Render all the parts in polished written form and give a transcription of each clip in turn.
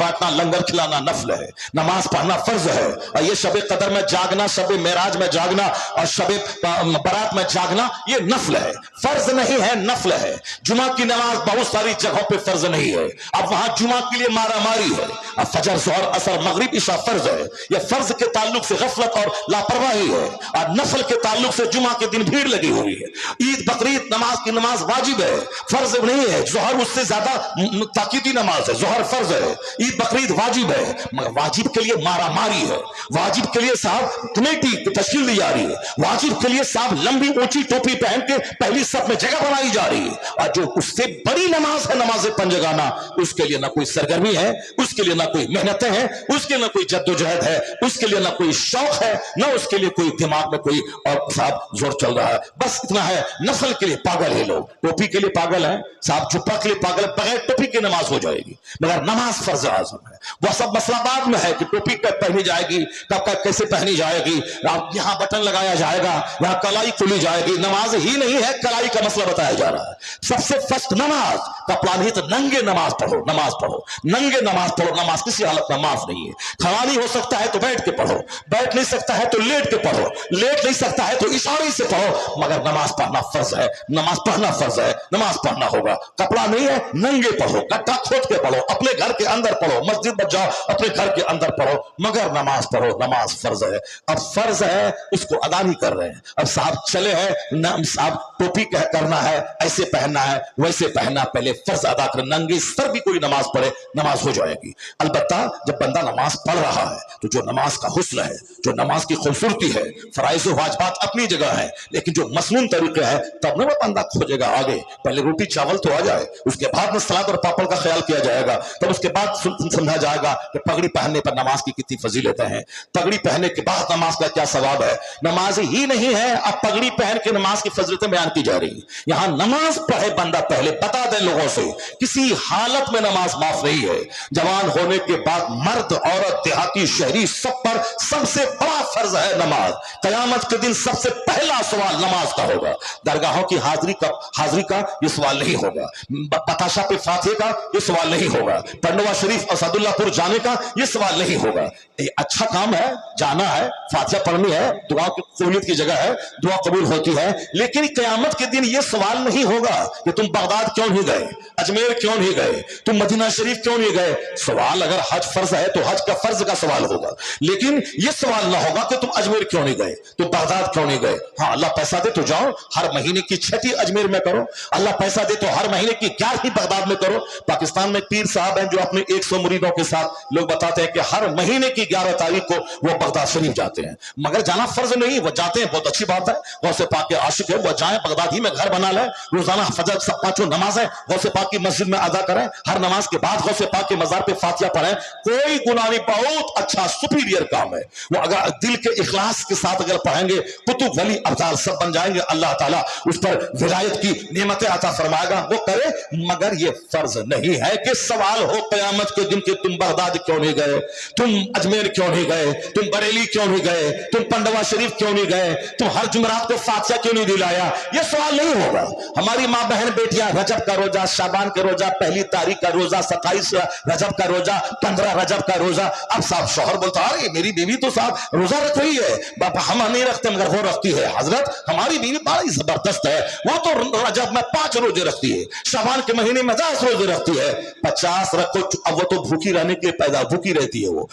बांटना, लंगर खिलाना नफल है, नमाज पढ़ना फर्ज है। और ये शब कदर में जागना, शब मेराज में जागना और शब बारात में जागना ये नफल है, फर्ज नहीं है, नफल है। जुमा की नमाज बहुत सारी जगहों पे फर्ज नहीं है, अब वहां जुमा के लिए मारा मारी है। अब फजर, जोहर, असर, मगरिब, इशा फर्ज है। यह फर्ज के ताल्लुक से गफलत और लापरवाही है, और नफल के ताल्लुक से जुमा के दिन भीड़ लगी हुई है। ईद बकरीद नमाज की नमाज वाजिब है, फर्ज नहीं है। जोहर उससे ज्यादा ताकीदी नमाज है, जोहर फर्ज है, ईद बकरीद वाजिब है। मगर वाजिब के लिए मारा मारी है, वाजिब के लिए साहब कमेटी तश्कील दी जा रही है, वाजिब के लिए साहब लंबी ऊंची टोपी पहन के पहली सब में जगह बनाई जा रही है। और जो उससे बड़ी नमाज है, नमाज पंजगाना, उसके लिए ना कोई सरगर्मी है, उसके लिए ना कोई मेहनतें हैं, उसके लिए ना कोई जद्दोजहद है, उसके लिए ना कोई शौक है, ना उसके लिए कोई दिमाग में कोई और साहब जोर चल रहा है। बस इतना है, नफल के लिए पागल है लोग, टोपी के लिए पागल है साहब, जुब्बा के लिए पागल है, बगैर टोपी की नमाज हो जाएगी, मगर नमाज फर्ज आज़म है। वह सब मसला बाद में है कि टोपी कब पहनी जाएगी, कब कैसे पहनी जाएगी, यहाँ बटन लगाया जाएगा, यहाँ कलाई खुली जाएगी। नमाज ही नहीं है, कलाई का मसला बताया जा रहा है। सबसे फर्स्ट नमाज का प्लान ही तो नंगे नमाज पढ़ो, नमाज पढ़ो, नंगे नमाज पढ़ो। नमाज किसी हालत में माफ नहीं है। खड़ा नहीं हो सकता है तो बैठ के पढ़ो, बैठ नहीं सकता है तो लेट के पढ़ो, लेट नहीं सकता है तो इशारे से पढ़ो, मगर नमाज पढ़ना फर्ज है, नमाज पढ़ना फर्ज है, नमाज पढ़ना होगा। कपड़ा नहीं है, नंगे पढ़ो, गड्ढा खोद के पढ़ो, अपने घर के अंदर पढ़ो, मस्जिद में जाओ, अपने घर के अंदर पढ़ो, मगर नमाज पढ़ो, नमाज फर्ज है। अब फर्ज है, उसको अदा नहीं कर रहे हैं। अब साहब चले हैं, साहब टोपी करना है, ऐसे पहनना है, वैसे पहनना, पहले फर्ज अदा कर। नंगे सर भी कोई नमाज पढ़े, नमाज हो जाएगी। अलबत्ता जब बंदा नमाज पढ़ रहा है तो जो नमाज का हुस्न है, जो नमाज की खूबसूरती है, फराइज़ और वाजिबात अपनी जगह है, लेकिन जो मसनून तरीके है तब न वो बंदा खोजेगा आगे। पहले रोटी चावल तो आ जाए, उसके बाद में सलाद और पापड़ का ख्याल किया जाएगा, तब उसके बाद समझा जाएगा कि पगड़ी पहनने पर नमाज की कितनी फजीलतें हैं, पगड़ी पहनने के बाद नमाज का क्या सवाब है। नमाज ही नहीं है, अब पगड़ी पहन के नमाज की फजीलतें बयान की जा रही। यहां नमाज पढ़े बंदा पहले बता दे लोगों से, किसी हालत में नमाज माफ नहीं है। जवान होने के बाद मर्द, औरत, देहाती, शहरी, सब पर सबसे बड़ा फर्ज है नमाज। कयामत के दिन सबसे पहला सवाल नमाज का होगा। दरगाहों की हाजिरी का ये सवाल नहीं होगा, बताशा पे फातिहा का ये सवाल नहीं होगा, पंडवा शरीफ और सदुल्लापुर जाने का ये सवाल नहीं होगा। ये अच्छा काम है, जाना है, फातिहा पढ़नी है, दुआ की कबूलियत की जगह है, दुआ कबूल होती है। लेकिन कयामत के दिन ये सवाल नहीं होगा कि तुम बगदाद क्यों नहीं गए, अजमेर क्यों नहीं गए, तुम मदीना शरीफ क्यों नहीं गए। सवाल अगर हज फर्ज है तो हज का फर्ज का सवाल होगा, लेकिन ये सवाल ना होगा कि तुम अजमेर क्यों नहीं गए, तुम बगदाद क्यों नहीं गए। हाँ, अल्लाह पैसा दे तो जाओ, हर महीने की 6ठी अजमेर में करो, अल्लाह पैसा दे तो हर महीने की 11वीं बगदाद में करो। पाकिस्तान में पीर साहब हैं जो अपने 100 मुरीदों के साथ लोग बताते हैं कि हर महीने की 11 तारीख को वो बगदाद शरीफ जाते हैं, मगर जाना फर्ज नहीं, वो जाते हैं, बहुत अच्छी बात है, गौसे पाक के आशिक है, वो जाएं, बगदाद ही में घर बना लें, रोजाना फजर सब 5 नमाज है गौसे पाक की मस्जिद में अदा करें, हर नमाज के बाद गौसे पाक के मजार पे फातिहा पढ़ें, कोई गुनाह नहीं, बहुत अच्छा सुपीरियर काम है वो। अगर दिल के इखलास के साथ अगर पढ़ेंगे, कुतुब वली अब्दाल सब बन जाएंगे, अल्लाह ताला उस पर विलायत की नेमतें अता फरमाएगा, वो करे। मगर ये फर्ज नहीं है कि सवाल हो कयामत के दिन कि तुम बगदाद क्यों नहीं गए, तुम अजमेर क्यों नहीं गए, तुम बरेली क्यों नहीं गए, तुम पंडवा शरीफ क्यों नहीं गए, तुम हर जुमरात को फातिहा क्यों नहीं दिलाया। ये सवाल नहीं होगा। हमारी माँ बहन बेटियां रजब का रोजा, शाबान का रोजा, 1 तारीख का रोजा, 27 रजब का रोजा, 15 रजब का रोजा। अब साहब शौहर बोलता अरे मेरी बीवी तो साहब रोजा रख रही है, बाबा हम नहीं रखते मगर वो रखती है। हजरत हमारी बीवी बड़ी जबरदस्त है, वो तो रजब में 5 रोजे रखती है, शाबान के महीने में 10 रोजे रखती है। 50 रखो, अब वो तो भूखी रहने के लिए पैदा भूखी रहती है। वो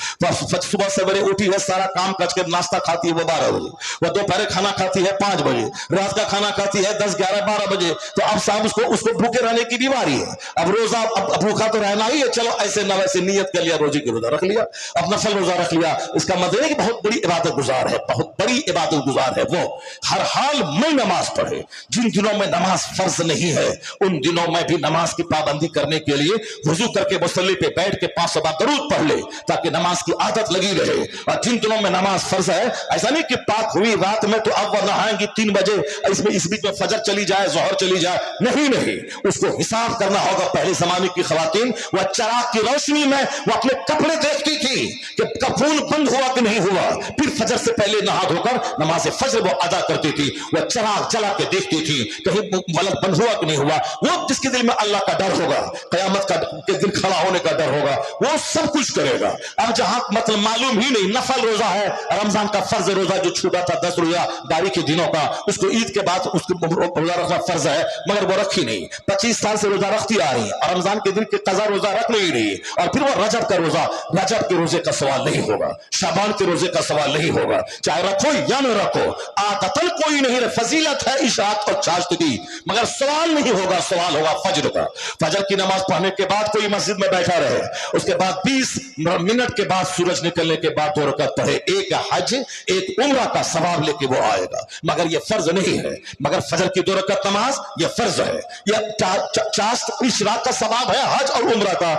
सुबह सवेरे उठी है, सारा काम काज के नाश्ता खाती है वो 12 बजे, वो दोपहर खाना खाती है 5 बजे, रात का खाना खाती है 10, 11, 12 बजे। तो अब साहब उसको भूखे रहने की बीमारी है। अब रोजा अब भूखा तो रहना ही है, चलो ऐसे न वैसे नियत कर लिया, रोजे की रोजा रख लिया, अब नफल रोजा रख लिया। इसका मतलब है कि बहुत बड़ी इबादत गुजार है, बहुत बड़ी इबादत गुजार है वो। हर हाल में नमाज पढ़े। जिन दिनों में नमाज फर्ज नहीं है उन दिनों में भी नमाज की पाबंदी करने के लिए वुजू करके मुसल्ले पे बैठ के 5 बार दरूद पढ़ ले, ताकि नमाज की आदत लगी रहे। और जिन दिनों में नमाज फर्ज है, ऐसा नहीं कि पाक हुई रात में तो अब वो नहाएंगी 3 बजे, इसमें इस बीच में फजर चली जाए, जोहर चली जाए, नहीं, उसको हिसाब करना होगा। पहले जमाने की खवातीन वह चराग की रोशनी में वो अपने कपड़े देखती थी कि कपून बंद हुआ कि नहीं हुआ, फिर फजर से पहले नहा धोकर नमाज फजर वो अदा करती थी। वह चराग जला के देखती थी कहीं वलद बंद हुआ कि नहीं हुआ। वो जिसके दिल में अल्लाह का डर होगा, कयामत के दिन खड़ा होने का डर होगा, वो सब कुछ करेगा। अब जहां मतलब मालूम ही नहीं नफल रोजा है, रमजान का फर्ज रोजा जो छूटा था 10 रोजा दारी के दिनों का, उसको ईद के बाद उसको रोजा रखना फर्ज है, मगर वो रखी नहीं। 25 साल से रोजा रखती आ रही है और रमजान के दिन के कजा रोजा रख नहीं रही, और फिर वो रजब का रोजा, रजब के रोजे का सवाल नहीं होगा, शाबान के रोजे का सवाल नहीं होगा, चाहे रखो या न रखो, आदतन कोई नहीं, फजीलत है इशात और चाश्त की, मगर सवाल नहीं होगा, सवाल होगा फजर का। फजर की नमाज पढ़ने के बाद कोई मस्जिद में बैठा रहे, उसके बाद 20 मिनट के बाद सूरज निकलने के बाद 2 रकात पढ़े, एक हज एक उम्रा का सवाब लेके वो आएगा, मगर ये फर्ज नहीं है। मगर फजर की 2 रकात नमाज ये फर्ज है, ये चाश्त इशराक का सवाब है हज और उम्रा का,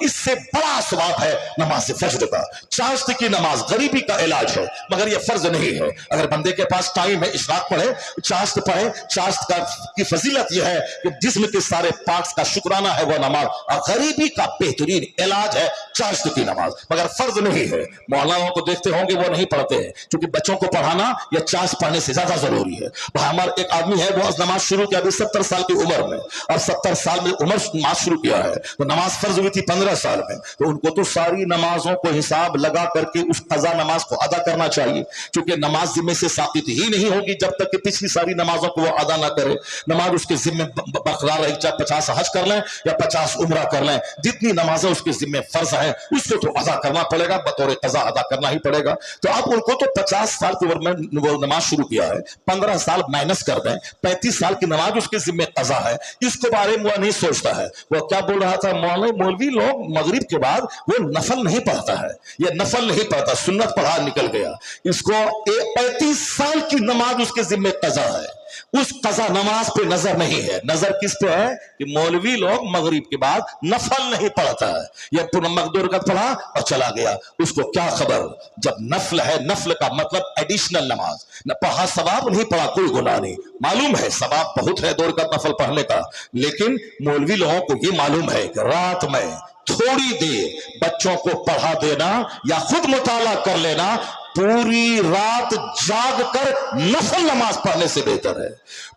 इससे बड़ा सवाब है नमाज फजर का। चाश्त की नमाज गरीबी का इलाज है, मगर ये फर्ज नहीं है। अगर बंदे के पास टाइम है इशराक पढ़े, चाश्त पढ़े, चाश्त का की फजीलत यह है कि जिस्म के सारे पार्ट्स का शुक्राना है वो नमाज, और गरीबी का बेहतरीन इलाज है चाश्त की नमाज, मगर फर्ज नहीं है। मौलानाओं को देखते होंगे वो नहीं पढ़ते हैं, क्योंकि बच्चों को पढ़ाना या चाश्त पढ़ने से ज्यादा जरूरी है। हमारा एक आदमी है वो नमाज शुरू किया अभी 70 साल की उम्र में, और 70 साल में उम्र नमाज शुरू किया है, तो नमाज फर्ज हुई थी 15 साल में, तो उनको तो सारी नमाजों को हिसाब लगा करके उस कज़ा नमाज को अदा करना चाहिए, क्योंकि नमाज जिम्मे से साबित ही नहीं होगी जब तक कि पिछली सारी नमाजों को वो अदा ना करे। नमाज उसके जिम्मे बरकरार रहे, चाहे 50 हज कर लें या 50 उम्रा कर लें, जितनी नमाजें उसके जिम्मे फर्ज है उसको तो अदा करना पड़ेगा, बतौर कज़ा अदा करना ही पड़ेगा। तो अब उनको तो 50 साल की उम्र में वो नमाज शुरू किया है, 15 साल माइनस कर दें, 35 साल की नमाज उसके जिम्मे कज़ा है, इसके बारे में वो नहीं सोचता है। वो क्या बोल रहा था, मौलवी लोग मगरिब के बाद वो नफल नहीं पढ़ता है, ये नफल नहीं पढ़ता, सुन्नत पढ़ा निकल गया। इसको 35 साल की नमाज उसके जिम्मे कज़ा है, उस कज़ा नमाज पे नजर नहीं है। नजर किस पे है कि मौलवी लोग मगरिब के बाद नफल नहीं पढ़ता है, यह पूरा मकदूर का पढ़ा और चला गया, उसको क्या खबर। जब नफल है, नफल का मतलब एडिशनल नमाज, न पढ़ा सवाब, नहीं पढ़ा कोई गुनाह नहीं। मालूम है सवाब बहुत है 2 रकात नफल पढ़ने का, लेकिन मौलवी लोगों को ये मालूम है कि रात में थोड़ी देर बच्चों को पढ़ा देना या खुद मुताला कर लेना पूरी रात जाग कर नफल नमाज पढ़ने से बेहतर है,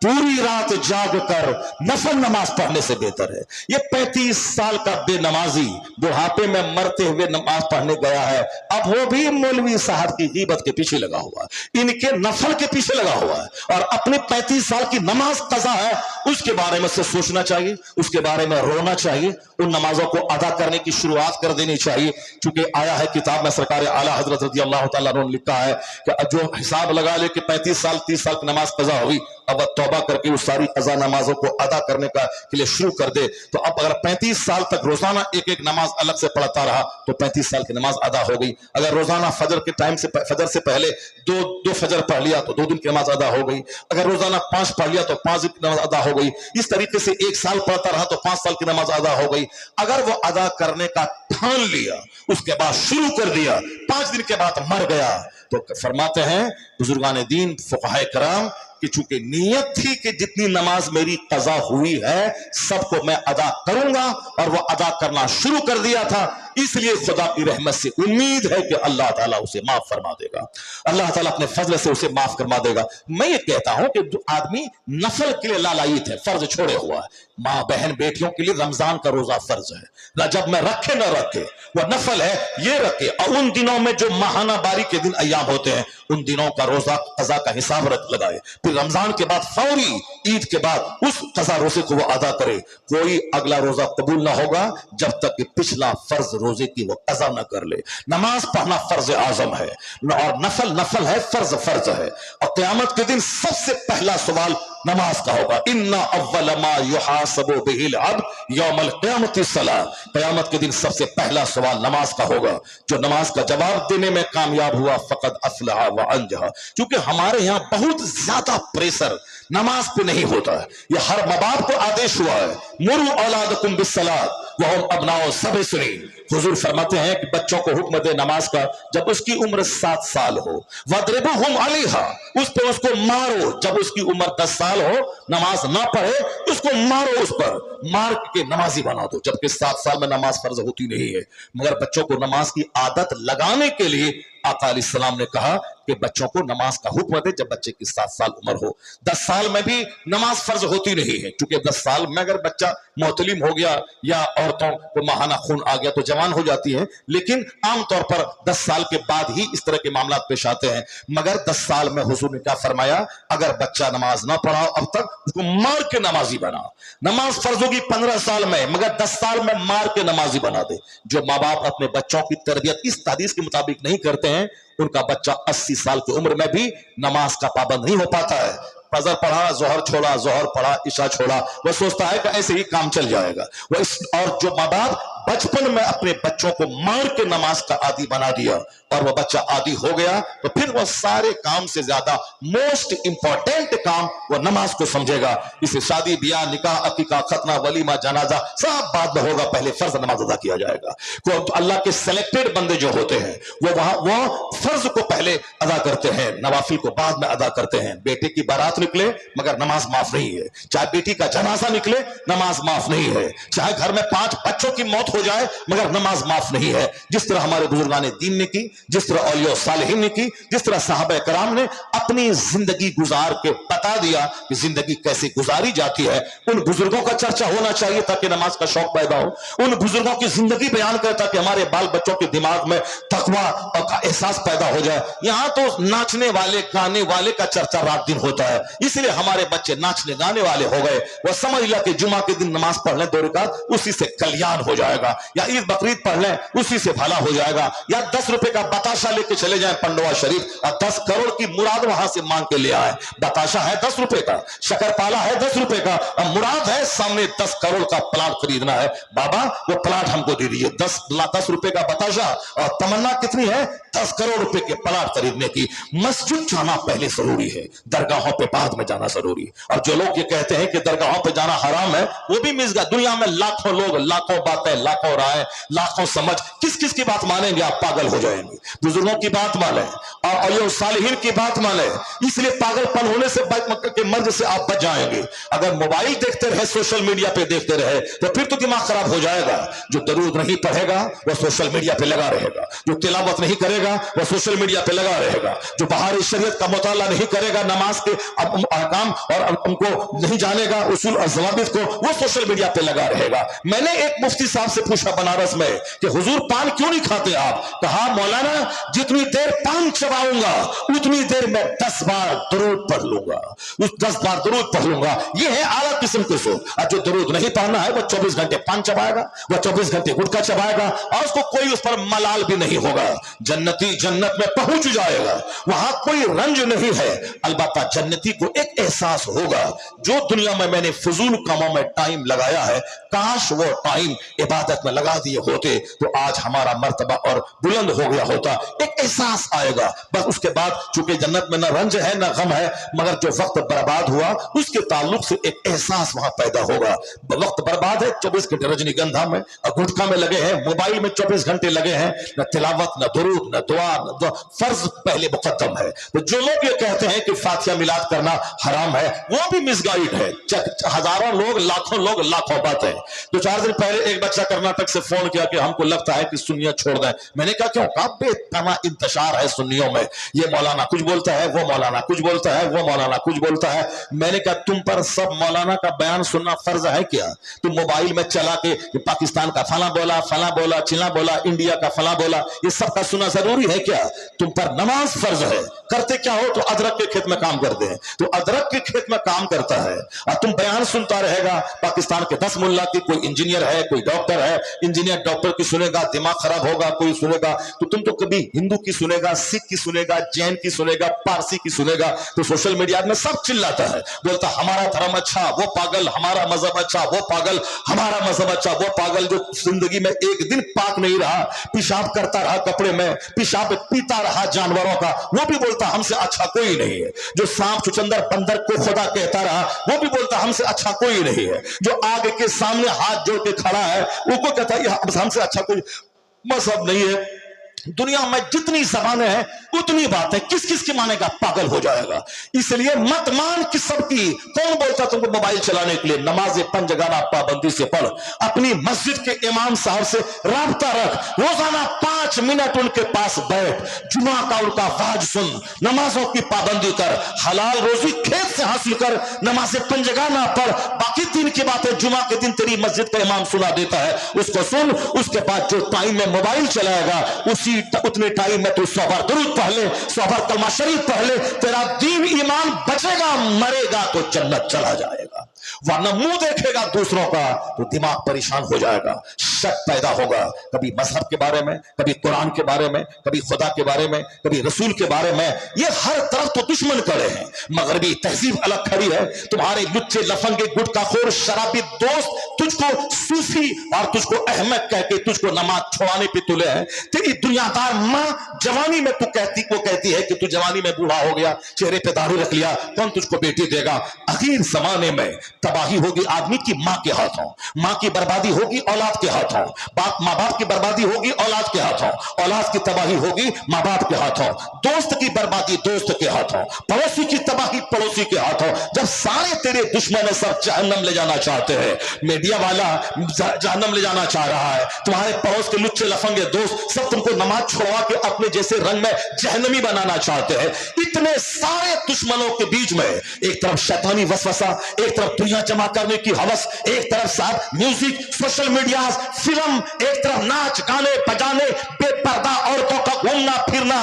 पूरी रात जाग कर नफल नमाज पढ़ने से बेहतर है। ये 35 साल का बेनमाजी बुढ़ापे में मरते हुए नमाज पढ़ने गया है, अब वो भी मौलवी साहब की गीबत के पीछे लगा हुआ है, इनके नफल के पीछे लगा हुआ है, और अपने 35 साल की नमाज कज़ा है उसके बारे में से सोचना चाहिए, उसके बारे में रोना चाहिए, उन नमाजों को अदा करने की शुरुआत कर देनी चाहिए। क्योंकि आया है किताब में, सरकार आला हजरत रज़ी अल्लाह तआला अन्हु ने लिखा है कि जो हिसाब लगा ले कि 35 साल 30 साल की नमाज कज़ा हुई, अब तौबा करके उस सारी कज़ा नमाजों को अदा करने का के लिए शुरू कर दे, तो अब अगर 35 साल तक रोजाना एक एक नमाज अलग से पढ़ता रहा तो 35 साल की नमाज अदा हो गई। अगर रोजाना फजर के टाइम से, फजर से पहले दो फजर पढ़ लिया तो 2 दिन की नमाज अदा हो गई, अगर रोजाना 5 पढ़ लिया तो 5 दिन की नमाज अदा हो गई। इस तरीके से 1 साल पढ़ता रहा तो 5 साल की नमाज अदा हो गई। अगर वो अदा करने का ठान लिया, उसके बाद शुरू कर दिया, 5 दिन के बाद मर गया, तो फरमाते हैं बुजुर्गान दीन फुक़हाए कराम कि चूंकि नीयत थी कि जितनी नमाज मेरी कज़ा हुई है सबको मैं अदा करूंगा, और वो अदा करना शुरू कर दिया था, इसलिए खुदा की रहमत से उम्मीद है कि अल्लाह ताला उसे माफ फरमा देगा, अल्लाह ताला अपने फजल से उसे माफ फरमा देगा। मैं ये कहता हूं कि जो आदमी नफल के लिए लालायित है, फर्ज छोड़े हुआ है, माँ बहन बेटियों के लिए रमजान का रोजा फर्ज है, रजब में रखे न रखे वह नफल है, ये रखे। और उन दिनों में जो माहाना बारी के दिन अय्याम होते हैं उन दिनों का रोजा कज़ा का हिसाब रख लगाए, फिर रमजान के बाद फौरी ईद के बाद उस कज़ा रोजे को वो अदा करे। कोई अगला रोजा कबूल ना होगा जब तक कि पिछला फर्ज रोजे की वो कज़ा न कर ले। नमाज पढ़ना फर्ज आजम है, और नफल नफल है, फर्ज फर्ज है। और क़यामत के दिन सबसे पहला सवाल नमाज का होगा, इन्ना अव्वल मा युहासबु बिहिल अब्द यौमल क़यामति सलात। क़यामत के दिन सबसे पहला सवाल नमाज का होगा। जो नमाज का जवाब देने में कामयाब हुआ फ़क़द अफ़लह व अंजह। क्योंकि हमारे यहाँ बहुत ज्यादा प्रेशर नमाज पे नहीं होता है, ये हर माँ बाप को आदेश हुआ है, मुरु औलादकुम बिस्सलात व हुम अब्नाउ सब'i सिनीन। हुजूर फरमाते हैं कि बच्चों को हुक्म दे नमाज का जब उसकी उम्र 7 साल हो, वद्रिबुहुम अलैहा, उस पे उसको मारो जब उसकी उम्र 10 साल हो, नमाज ना पढ़े उसको मारो, उस पर मार के नमाजी बना दो, जबकि 7 साल में नमाज फर्ज होती नहीं है। मगर बच्चों को नमाज की आदत लगाने के लिए आका अलैहिस्सलाम ने कहा कि बच्चों को नमाज का हुक्म दे जब बच्चे की 7 साल उम्र हो। 10 साल में भी नमाज फर्ज होती नहीं है, क्योंकि 10 साल में अगर बच्चा मोहतलिम हो गया या औरतों को माहाना खून आ गया तो जवान हो जाती है, लेकिन आमतौर पर 10 साल के बाद ही इस तरह के मामला पेश आते हैं। मगर 10 साल में हुजूर ने क्या फरमाया, अगर बच्चा नमाज ना पढ़ा अब तक, उसको मार के नमाजी बना। नमाज फर्ज होगी 15 साल में, मगर 10 साल में मार के नमाजी बना दे। जो माँ बाप अपने बच्चों की तरबियत इस हदीस के मुताबिक नहीं करते हैं, उनका बच्चा 80 साल की उम्र में भी नमाज का पाबंद नहीं हो पाता है। फजर पढ़ा, जोहर छोड़ा, जोहर पढ़ा, इशा छोड़ा, वह सोचता है कि ऐसे ही काम चल जाएगा। और जो माँ बाप बचपन में अपने बच्चों को मार के नमाज का आदी बना दिया और वह बच्चा आदी हो गया, तो फिर वह सारे काम से ज्यादा मोस्ट इंपॉर्टेंट काम वह नमाज को समझेगा। इसे शादी ब्याह, निकाह, अकीका, खतना, वलीमा, जनाजा सब बाद में होगा, पहले फर्ज नमाज अदा किया जाएगा। तो अल्लाह के सेलेक्टेड बंदे जो होते हैं वो फर्ज को पहले अदा करते हैं, नवाफिल को बाद में अदा करते हैं। बेटे की बारात निकले मगर नमाज माफ नहीं है, चाहे बेटी का जनाजा निकले नमाज माफ नहीं है, चाहे घर में 5 बच्चों की मौत हो जाए मगर नमाज माफ नहीं है। जिस तरह हमारे बुजुर्गान दीन ने की, जिस तरह औलिया सालिहीन ने की, जिस तरह सहाबा कराम ने अपनी जिंदगी गुजार के बता दिया कि जिंदगी कैसे गुजारी जाती है, उन बुजुर्गों का चर्चा होना चाहिए ताकि नमाज का शौक पैदा हो। उन बुजुर्गों की जिंदगी बयान करे ताकि हमारे बाल बच्चों के दिमाग में तकवा का एहसास पैदा हो जाए। यहां तो नाचने वाले गाने वाले का चर्चा रात दिन होता है, इसलिए हमारे बच्चे नाचने गाने वाले हो गए। वह समझ लिया कि जुमा के दिन नमाज पढ़ लें 2 रकात, उसी से कल्याण हो जाएगा, या ईद बकरीद पढ़ लें उसी से भला हो जाएगा, या 10 रुपए का बताशा लेके चले जाएं पंडवा शरीफ और 10 करोड़ की मुराद वहां से मांग के ले आए। बताशा है 10 रुपए का, शक्करपाला है 10 रुपए का, और मुराद है सामने 10 करोड़ का प्लाट खरीदना है। बाबा वो प्लाट हमको दे दीजिए। 10 रुपए का बताशा और तमन्ना कितनी है, 10 करोड़ रुपए के प्लाट खरीदने की। मस्जिद जाना पहले जरूरी है, दरगाहों पे बाद में जाना जरूरी। और जो लोग ये कहते हैं कि दरगाहों पे जाना हराम है, वो भी मिस गया। दुनिया में लाखों लोग, लाखों बातें, लाखों राय, लाखों समझ, किस किस की बात मानेंगे? आप पागल हो जाएंगे। बुजुर्गों की बात माने और औलिया सालिहीन की बात माने, इसलिए पागलपन होने से के मर्ज से आप बच जाएंगे। अगर मोबाइल देखते रहे, सोशल मीडिया पे देखते रहे, तो फिर तो दिमाग खराब हो जाएगा। जो दरूद नहीं पढ़ेगा वह सोशल मीडिया पे लगा रहेगा, जो तिलावत नहीं करेगा वह सोशल मीडिया पे लगा रहेगा, जो बाहरी शरीयत का मुताला नहीं करेगा, नमाज के अहकाम और उनको नहीं जानेगा, उसूल और ज़वाबित को, वो सोशल मीडिया पे लगा रहेगा। मैंने एक मुफ्ती साहब से पूछा बनारस में कि हुजूर पान क्यों नहीं खाते आप? कहा मौलाना जितनी देर पान चबाऊंगा उतनी देर में 10 बार दरूद पढ़ लूंगा, उस 10 बार दरूद पढ़ लूंगा। ये है आला किस्म के सोच। और जो दरूद नहीं पढ़ना है वह 24 घंटे पान चबाएगा, वह 24 घंटे गुटखा चबाएगा, और उसको कोई उस पर मलाल भी नहीं होगा। जन्नती जन्नत में पहुंच जाएगा, वहां कोई रंज नहीं है। अलबत्ता जन्नती को एक एहसास होगा, जो दुनिया में मैंने फजूल कामों में टाइम लगाया है, काश वो टाइम इबादत में लगा दिए होते तो आज हमारा मर्तबा और बुलंद हो गया होता। एक एहसास आएगा। बस उसके बाद चूंकि जन्नत में न रंज है न गम है, मगर जो वक्त बर्बाद हुआ उसके ताल्लुक से एक एहसास वहां पैदा होगा। वक्त बर्बाद है, 24 घंटे रजनीगंधा में और गुटखा में लगे हैं, मोबाइल में 24 घंटे लगे हैं, न तिलावत, न दुरूद, न दुआ, न दुआ। फर्ज पहले मुकद्दम है। तो जो लोग ये कहते हैं कि फातिहा मिलाद करना हराम है, वो भी मिसगाइड है। हजारों लोग, लाखों लोग, लाखों बातें। तो 4 दिन पहले एक बच्चा कर्नाटक से फोन किया कि हमको लगता है कि सुन्नियां छोड़ दें। मैंने कहा क्यों? कहा बेतना इंतशार है सुन्नियों में, ये मौलाना कुछ बोलता है, वो मौलाना कुछ बोलता है, वो मौलाना कुछ बोलता है। मैंने कहा तुम पर सब मौलाना का बयान सुनना फर्ज है क्या? तुम मोबाइल में चला के पाकिस्तान का फला बोला, चिला बोला, इंडिया का फला बोला, ये सब का सुना जरूरी है क्या? तुम पर नमाज फर्ज है। करते क्या हो? तो अदरक के खेत में काम करते हैं, तो अदरक के खेत में काम करता है और तुम बयान सुनता रहेगा। पाकिस्तान के 10 मुल्ला की, कोई इंजीनियर है, कोई डॉक्टर है, इंजीनियर डॉक्टर की सुनेगा दिमाग खराब होगा, कोई सुनेगा तो तुम तो कभी हिंदू की सुनेगा, सिख की सुनेगा, जैन की सुनेगा, पारसी की सुनेगा। तो सोशल मीडिया में सब चिल्लाता है, बोलता हमारा धर्म अच्छा, वो पागल, हमारा मजहब अच्छा, वो पागल, हमारा मजहब अच्छा, वो पागल। जो जिंदगी में एक दिन पाक नहीं रहा, पेशाब करता रहा कपड़े में, पेशाब पीता रहा जानवरों का, वो भी बोलता हमसे अच्छा कोई नहीं है। जो सांप चुचंदर बंदर को खुदा कहता रहा, वो भी बोलता हमसे अच्छा कोई नहीं है। जो आग के सामने हाथ जोड़ के खड़ा है, वो को कहता है हमसे अच्छा कोई मजहब नहीं है। दुनिया में जितनी जबानें हैं उतनी बातें, किस किस की मानेगा, पागल हो जाएगा। इसलिए मत मान कि सबकी। कौन बोलता तुमको मोबाइल चलाने के लिए? नमाज पंजगाना पाबंदी से पढ़, अपनी मस्जिद के इमाम साहब से राब्ता रख, रोजाना 5 मिनट उनके पास बैठ, जुमा का उनका वाज सुन, नमाजों की पाबंदी कर, हलाल रोजी खेत से हासिल कर, नमाज पंजगाना पढ़। बाकी दिन की बातें जुमा के दिन तेरी मस्जिद का इमाम सुना देता है, उसको सुन। उसके बाद जो टाइम में मोबाइल चलाएगा उतने टाइम में तू 100 बार दुरूद पढ़ ले, 100 बार कलमा शरीफ पढ़ ले, तेरा दीन ईमान बचेगा। मरेगा तो जन्नत चला जाएगा, वरना मुंह देखेगा दूसरों का तो दिमाग परेशान हो जाएगा, शक पैदा होगा। कभी मजहब के बारे में, कभी कुरान के बारे में, कभी खुदा के बारे में, कभी रसूल के बारे में। ये हर तरफ तो दुश्मन खड़े हैं। मगरबी तहजीब अलग खड़ी है, तुम्हारे लुच्चे लफंगे गुटखाखोर शराबी दोस्त तुझको सूफी और तुझको अहमद कह के तुझको नमाज छुड़ाने पे तुले हैं। तेरी दुनियादार मां जवानी में वो कहती है कि तू जवानी में बूढ़ा हो गया, चेहरे पे दाढ़ी रख लिया, कौन तुझको बेटी देगा। आखिर जमाने में तबाही होगी आदमी की मां के हाथों, मां की बर्बादी होगी औलाद के हाथों, मां बाप की बर्बादी होगी औलाद के हाथों, औलाद की तबाही होगी मां बाप के हाथों, दोस्त की बर्बादी दोस्त के हाथों, पड़ोसी की तबाही पड़ोसी के हाथों। जब सारे तेरे दुश्मन सब जहन्नम ले जाना चाहते हैं, मीडिया वाला जहन्नम ले जाना चाह रहा है, तुम्हारे पड़ोस के लुच्चे लफंगे दोस्त सब तुमको नमाज छोड़वा के अपने जैसे रंग में जहन्नमी बनाना चाहते हैं। इतने सारे दुश्मनों के बीच में एक तरफ शैतानी वसवसा, एक तरफ दुनिया जमा करने की हवस, एक तरफ साथ म्यूजिक, सोशल मीडिया, फिल्म, एक तरफ नाच गाने बजाने, बेपर्दा औरतों का घूमना फिरना।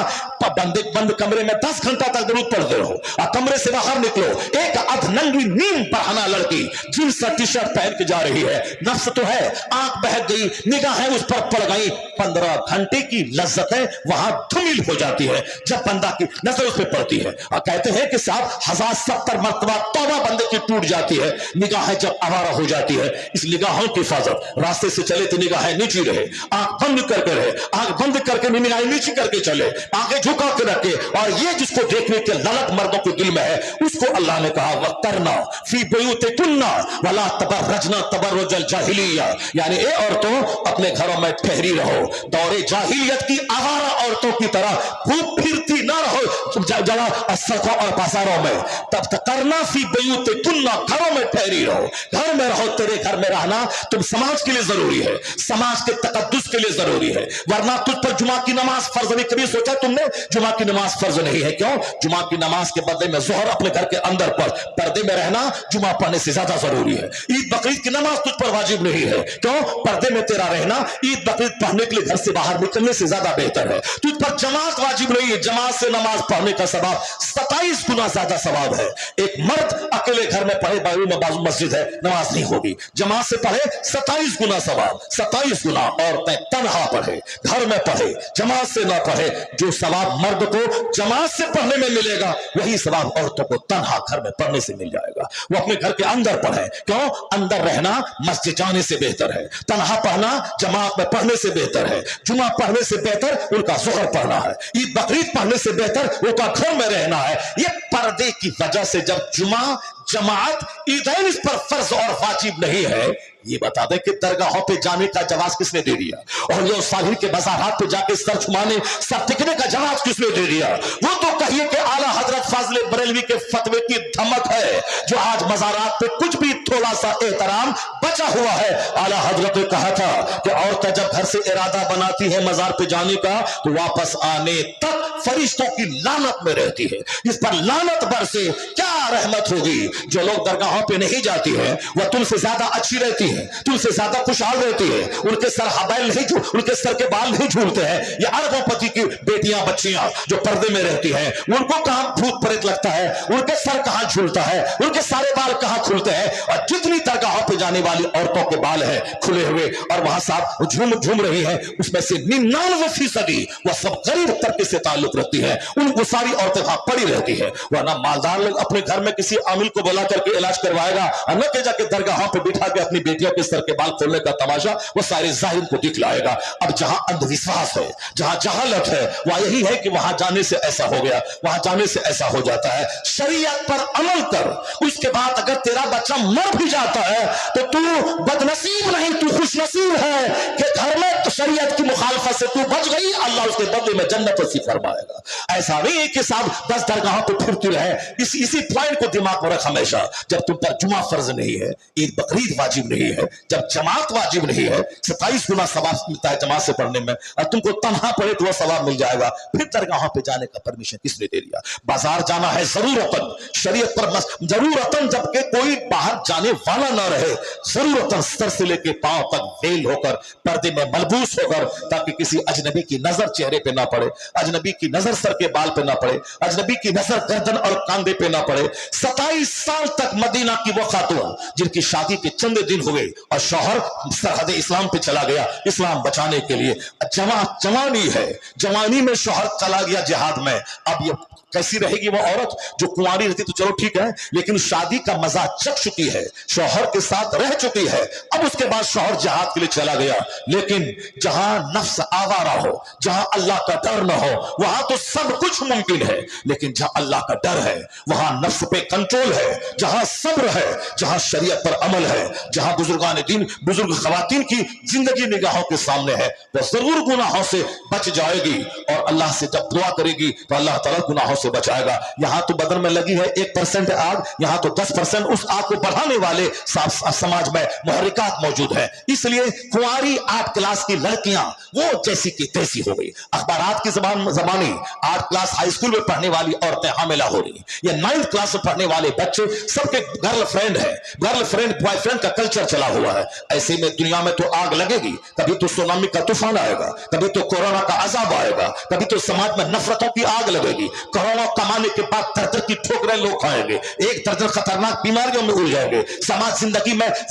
बंद कमरे में 10 घंटा तक दुरूद पढ़ते रहो और कमरे से बाहर निकलो, एक अधनंगी नीम पढ़ाना लड़की जींस टी शर्ट पहन के जा रही है, नफ्स तो है, आंख बहक गई, निगाहें उस पर पड़ गई, 15 घंटे की लज्जतें वहां धूमिल हो जाती है जब बंदा की नजर उस पर पड़ती है। और कहते हैं कि साहब 1070 मरतबा तौबा बंदे की टूट जाती है, निगाहें जब आवारा हो जाती है। इस निगाहों की हिफाजत, रास्ते से चले तो निगाहें नीची रहे, आंख बंद करके रहे, आंख बंद करके निगाहें नीची करके चले, आंखें झुका के रखे। और ये जिसको देखने के ललक मर्दों के दिल में है, उसको अल्लाह ने कहा वक्तरना फी बुयूतिकुन्ना वला तबर्रजना तबर्रुजल जाहिलिया, यानी ए औरतों अपने घरों में ठहरी रहो, दौरे जाहिलियत की आवारा औरतों की तरह खूब फिरती ना रहो जगह सड़कों और बाजारों में। तब तकरना फी बुयूतिकुन्ना, घरों में ठहरी रहो, घर में रहो। तेरे घर में रहना तुम समाज के लिए जरूरी है, समाज के तकद्दुस के लिए जरूरी है, वरना तुझ पर जुमा की नमाज फर्ज नहीं। कभी सोचा तुमने जुमा की नमाज फर्ज नहीं है? क्यों? जुमा की नमाज के बदले में जोहर अपने घर के अंदर पढ़, पर्दे में रहना जुमा पढ़ने से ज्यादा जरूरी है। ईद बकरीद की नमाज तुझ पर वाजिब नहीं है, क्यों? पर्दे में तेरा रहना ईद बकरीद पढ़ने के लिए घर से बाहर निकलने से ज्यादा बेहतर है। तुझ पर जमात वाजिब नहीं है, जमात से नमाज पढ़ने का सवाब 27 गुना ज्यादा सवाब है। एक मर्द अकेले घर में पढ़े, बाजू में बाजू मस्जिद है, नमाज नहीं होगी, जमात से पढ़े 27 गुना सवाब, 27 गुना। औरतें तन्हा पढ़े, घर में पढ़े, जमात से ना पढ़े, जो सवाब मर्द को जमात से पढ़ने में मिलेगा वही सवाब औरतों को तन्हा घर में पढ़ने से मिल जाएगा। वो अपने घर के अंदर पढ़े, क्यों? अंदर रहना मस्जिद जाने से बेहतर है, तन्हा पढ़ना जमात में पढ़ने से बेहतर है, जुमा पढ़ने से बेहतर उनका जोहर पढ़ना है, ईद बकरीद पढ़ने से बेहतर उनका घर में रहना है। ये पर्दे की वजह से जब जुमा जमात ईदैन इस पर फर्ज और वाजिब नहीं है, ये बता दे कि दरगाहों पे जाने का जवाब किसने दे दिया, और ये साहिर के बाजारात पे जाके सर छुमाने सर टिकने का जवाब किसने दे दिया? वो तो कहिए कि आला हजरत फाजिल बरेलवी के फतवे की धमक है, जो आज मज़ारात पे कुछ भी थोड़ा सा एहतराम बचा हुआ है। आला हजरत ने कहा था कि औरतें जब घर से इरादा बनाती है मजार पे जाने का, तो वापस आने तक फरिश्तों की लानत में रहती है। इस पर लानत बरसे, क्या रहमत होगी। जो लोग दरगाहों पे नहीं जाती है वह तुमसे ज्यादा अच्छी रहती है, तुमसे ज्यादा खुशहाल रहती है, उनके सर हबैल नहीं, उनके सर के बाल नहीं झूलते हैं। ये अरबोपति की बेटियां बच्चियां जो पर्दे में रहती हैं, उनको कहां भूत प्रेत लगता है, उनके सर कहां झूलता है, उनके सारे बाल कहां खुलते हैं। और जितनी दरगाहों पे जाने वाली औरतों के बाल है खुले हुए और वहां साहब झूम रही है, उसमें से 99% वह सब गरीब तबके से ताल्लुक रखती है। उनको सारी औरतें वहां पड़ी रहती है, वरना मालदार लोग अपने घर में किसी आमिल को बुला करके इलाज करवाएगा और न के जाके दरगाहों पे बिठा के अपनी बेटियों के सर के बाल खोलने का तमाशा वो सारे जाहिर को दिखलाएगा। अब जहां अंधविश्वास है, जहां जहालत है, वह यही है कि वहां जाने से ऐसा हो गया, वहां जाने से ऐसा हो जाता है। शरीयत पर अमल कर, उसके बाद अगर तेरा बच्चा मर भी जाता है तो तू बदनसीब नहीं, तू खुशनसीब है कि घर में शरीयत की मुखालफत से तू बच गई, अल्लाह उसके बदले में जन्नत नसीब फरमाएगा। ऐसा नहीं है कि साहब 10 दरगाहों पे फिरती रहे। इसी पॉइंट को दिमाग में रख हमेशा। जब तुम पर जुमा फर्ज नहीं है, ईद बकरीद वाजिब नहीं है, जब जमात वाजिब नहीं है, 27 गुना सवाब मिलता है जमात से पढ़ने में, और तुमको तन्हा पढ़े तो वह सवाब मिल जाएगा, फिर दरगाहों पे जाने का परमिशन किसने दे दिया? बाजार जाना है जरूरतन, शरीयत पर जरूरतन, जबकि कोई बाहर जाने वाला ना रहे, जरूरतन सर से लेके पांव तक वेल होकर, पर्दे में मलबूस होकर, ताकि किसी अजनबी की नजर चेहरे पे ना पड़े, अजनबी की नजर सर के बाल पे ना पड़े, अजनबी की नजर गर्दन और कंधे पे ना पड़े। 27 साल तक मदीना की वो खातून जिनकी शादी के चंद दिन हुए और शौहर सरहद इस्लाम पे चला गया इस्लाम बचाने के लिए, जवानी है, जवानी में शौहर चला गया जिहाद में, अब ये कैसी रहेगी वो औरत? जो कुंवारी रहती तो चलो ठीक है, लेकिन शादी का मजा चख चुकी है, शौहर के साथ रह चुकी है, अब उसके बाद शौहर जिहाद के लिए चला गया। लेकिन जहां नफ्स आवारा हो, जहां अल्लाह का डर न हो, वहां तो सब कुछ मुमकिन है, लेकिन जहां अल्लाह का डर है, वहां नफ्स पे कंट्रोल है, जहां सब्र है, जहां शरीयत पर अमल है, जहां बुजुर्गान दीन, बुजुर्ग खवातीन की जिंदगी निगाहों के सामने है, वह जरूर गुनाहों से बच जाएगी और अल्लाह से जब दुआ करेगी तो अल्लाह ताला गुनाहों से बचाएगा। यहां तो बदन में लगी है 1% आग, यहां तो 10% उस आग को बढ़ाने वाले समाज में मुहर्रिकात मौजूद है। इसलिए कुंवारी 8 क्लास की लड़कियां वो जैसी की तैसी हो गई। अखबारात की जबानी 8 क्लास हाई स्कूल में पढ़ने वाली औरतें हामिला हो रही, ये 9th क्लास में पढ़ने वाले बच्चे सबके गर्लफ्रेंड है, गर्लफ्रेंड बॉयफ्रेंड का कल्चर चला हुआ है। ऐसे में दुनिया में तो आग लगेगी, कभी तो सुनामी का तूफान आएगा, कभी तो कोरोना का अजाब आएगा, कभी तो समाज में नफरतों की आग लगेगी, करोड़ों कमाने के बाद दर्द की ठोकरें लोग खाएंगे, एक दर्जन खतरनाक बीमारियों में उलझ जाएंगे, समाज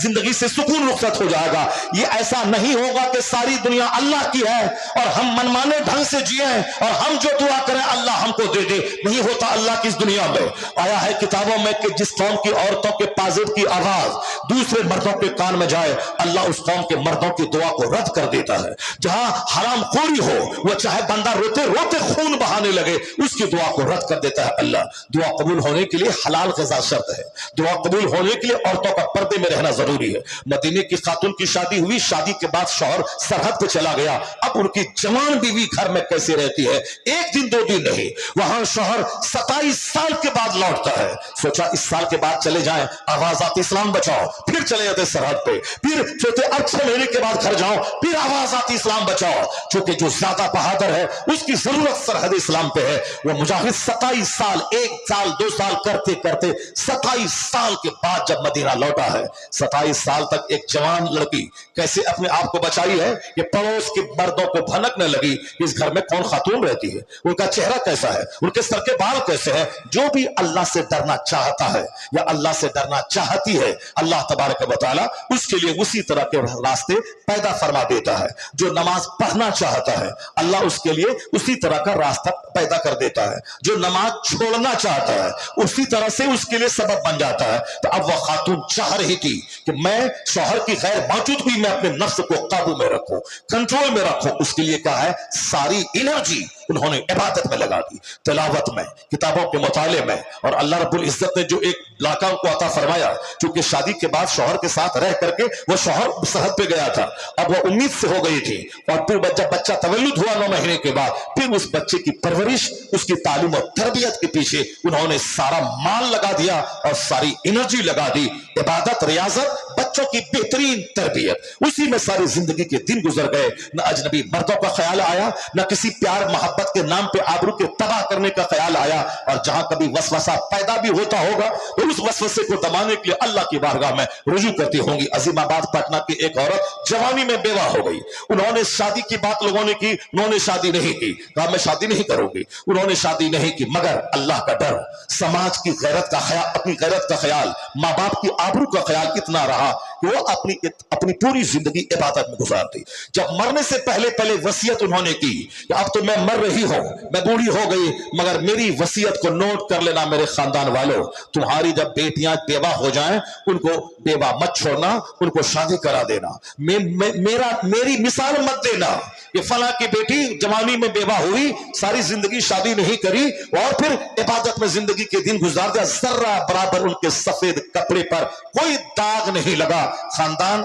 जिंदगी से सुकून रुखसत हो जाएगा। ये ऐसा नहीं होगा कि सारी दुनिया अल्लाह की है और हम मनमाने ढंग से जिए और हम जो दुआ करें अल्लाह हमको दे दे, नहीं होता अल्लाह की इस दुनिया में। आया है किताबों में कि जिस कौम की औरतों के पाजेब की आवाज दूसरे मर्दों के कान में जाए, अल्लाह उस कौम के मर्दों की दुआ को रद्द कर देता है। जहां हराम खोरी हो, वह चाहे बंदा रोते रोते खून बहाने लगे, उसकी दुआ को रद्द कर देता है अल्लाह। दुआ कबूल होने के लिए हलाल ग़िज़ा शर्त है, दुआ कबूल होने के लिए औरतों का पर्दे में रहना जरूरी है। मदीने की खातून की शादी हुई, शादी के बाद शौहर सरहद पे चला गया, अब उनकी जवान बीवी घर में कैसे रहती है? एक दिन 2 दिन नहीं, वहां शौहर 27 साल के बाद लौटता है। सोचा इस साल के बाद चले जाएं, आवाज आती इस्लाम बचाओ, फिर चले जाते सरहद पे, फिर सोचते अब 6 महीने के बाद घर जाओ, फिर आवाज आती इस्लाम बचाओ। क्योंकि जो ज्यादा बहादुर है उसकी जरूरत सरहद इस्लाम पे है। वो मुजाहिद 27 साल, 1 साल 2 साल करते करते 27 साल के बाद जब मदीना लौटा है, 27 साल तक एक जवान लड़की कैसे अपने आप को बचाई है कि पड़ोस के मर्दों को भनकने लगी इस घर में कौन खातून रहती है, उनका चेहरा कैसा है, उनके सर के बाल कैसे हैं। जो भी अल्लाह से डरना चाहता है या अल्लाह से डरना चाहती है, अल्लाह तबारक व तआला उसके लिए उसी तरह के रास्ते पैदा फरमा देता है। जो नमाज पढ़ना चाहता है, अल्लाह उसके लिए उसी तरह का रास्ता पैदा कर देता है। जो नमाज छोड़ना चाहता है, उसी तरह से उसके लिए सबब बन जाता है। तो अब वह खातून चाह रही थी कि मैं शौहर की गैर मौजूद हुई मैं अपने नफ्स को काबू में रखूं, कंट्रोल में रखूं। उसके लिए क्या है, सारी एनर्जी उन्होंने इबादत में लगा दी, तिलावत में, किताबों के मुताले में। और अल्लाह रब्बुल इज्जत ने जो एक लाका उनको अता फरमाया, क्योंकि शादी के बाद शौहर के साथ रह करके वो शौहर सरहद पे गया था, अब वो उम्मीद से हो गई थी। और फिर जब बच्चा तवल्लुद हुआ 9 महीने के बाद, फिर उस बच्चे की परवरिश, उसकी तालीम और तरबियत के पीछे उन्होंने सारा माल लगा दिया और सारी एनर्जी लगा दी। इबादत, रियाजत, बच्चों की बेहतरीन तरबियत, उसी में सारी जिंदगी के दिन गुजर गए। न अजनबी मर्दों का ख्याल आया, न किसी प्यार मोहब्बत के नाम पे आबरू के तबाह करने का ख्याल आया। और जहां कभी वसवसा पैदा भी होता होगा तो उस वसवसे को दबाने के लिए अल्लाह की बारगाह में रुजू करती होंगी। अजीमाबाद पटना की एक औरत जवानी में बेवा हो गई, उन्होंने शादी की बात लोगों ने की, उन्होंने शादी नहीं की, कहा मैं शादी नहीं करूंगी, उन्होंने शादी नहीं की। मगर अल्लाह का डर, समाज की गैरत का ख्याल, अपनी गैरत का ख्याल, माँ बाप की आबरू का ख्याल इतना रहा कि वो अपनी पूरी जिंदगी इबादत में गुजार दी। जब मरने से पहले वसीयत उन्होंने की कि अब तो मैं मर रही हूं, मैं बूढ़ी हो गई, मगर मेरी वसीयत को नोट कर लेना मेरे खानदान वालों, तुम्हारी जब बेटियां बेवा हो जाएं, उनको बेवा मत छोड़ना, उनको शादी करा देना, मेरी मिसाल मत देना कि फला की बेटी जवानी में बेवा हुई, सारी जिंदगी शादी नहीं करी और फिर इबादत में जिंदगी के दिन गुजार दिया, जर्रा बराबर उनके सफेद कपड़े पर कोई दाग नहीं लगा। خاندان,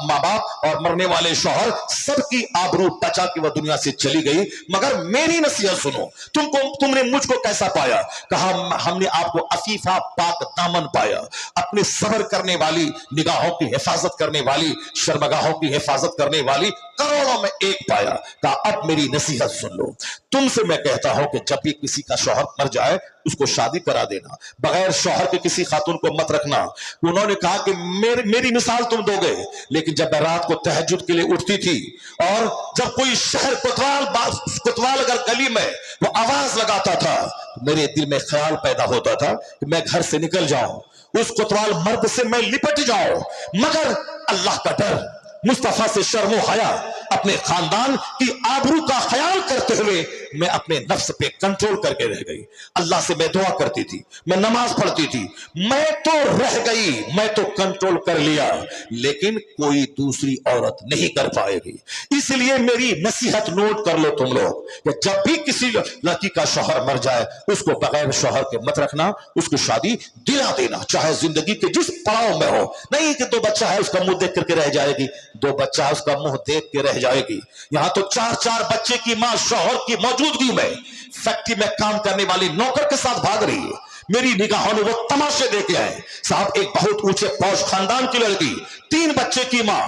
ماں باپ اور مرنے والے شوہر, سب کی آبرو ٹچا کہ وہ دنیا سے چلی گئی, مگر میری نصیحت سنو. تم نے مجھ کو کیسا پایا؟ کہا ہم نے آپ کو عفیفہ پاک دامن پایا, اپنے صبر کرنے والی, نگاہوں کی حفاظت کرنے والی, شرمگاہوں کی حفاظت کرنے والی کروڑوں میں ایک پایا. کہا اب میری نصیحت سن لو. تم سے میں کہتا ہوں کہ جب بھی کسی کا شوہر مر جائے اس کو شادی کرا دینا, بغیر شوہر کے کسی خاتون کو مت رکھنا. انہوں نے کہا کہ میری مثال تم دو گے, لیکن جب میں رات کو تہجد کے لیے اٹھتی تھی اور جب کوئی شہر کوتوال اگر گلی میں وہ آواز لگاتا تھا, میرے دل میں خیال پیدا ہوتا تھا کہ میں گھر سے نکل جاؤں, اس کوتوال مرد سے میں لپٹ جاؤں, مگر اللہ کا ڈر, مصطفیٰ سے شرم و حیا, اپنے خاندان کی آبرو کا خیال کرتے ہوئے میں اپنے نفس پہ کنٹرول کر کے رہ گئی. اللہ سے میں دعا کرتی تھی, میں نماز پڑھتی تھی, میں تو رہ گئی, میں تو کنٹرول کر لیا, لیکن کوئی دوسری عورت نہیں کر پائے گی. اس لیے میری نصیحت نوٹ کر لو تم لوگ کہ جب بھی کسی لڑکی کا شوہر مر جائے اس کو بغیر شوہر کے مت رکھنا, اس کو شادی دلا دینا, چاہے زندگی کے جس پڑاؤ میں ہو. نہیں کہ دو بچہ ہے اس کا منہ دیکھ کر کے رہ جائے گی, دو بچہ اس کا منہ دیکھ کے رہ جائے گی. یہاں تو 4 بچے کی ماں شوہر کی موجودگی میں فیکٹری میں کام کرنے والی نوکر کے ساتھ بھاگ رہی ہے. میری نگاہوں نے وہ تماشے دیکھے ہیں صاحب. ایک بہت اونچے پوش خاندان کی لڑکی, 3 بچے کی ماں,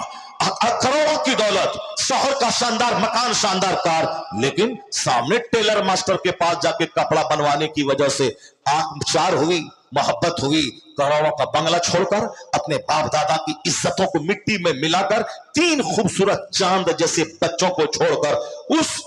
کروڑوں کی دولت, شوہر کا شاندار مکان, شاندار کار, لیکن سامنے ٹیلر ماسٹر کے پاس جا کے کپڑا بنوانے کی وجہ سے آنکھ چار ہوئی, محبت ہوئی. کروڑوں کا بنگلہ چھوڑ کر, اپنے باپ دادا کی عزتوں کو مٹی میں ملا کر, 3 خوبصورت چاند جیسے بچوں کو چھوڑ کر اس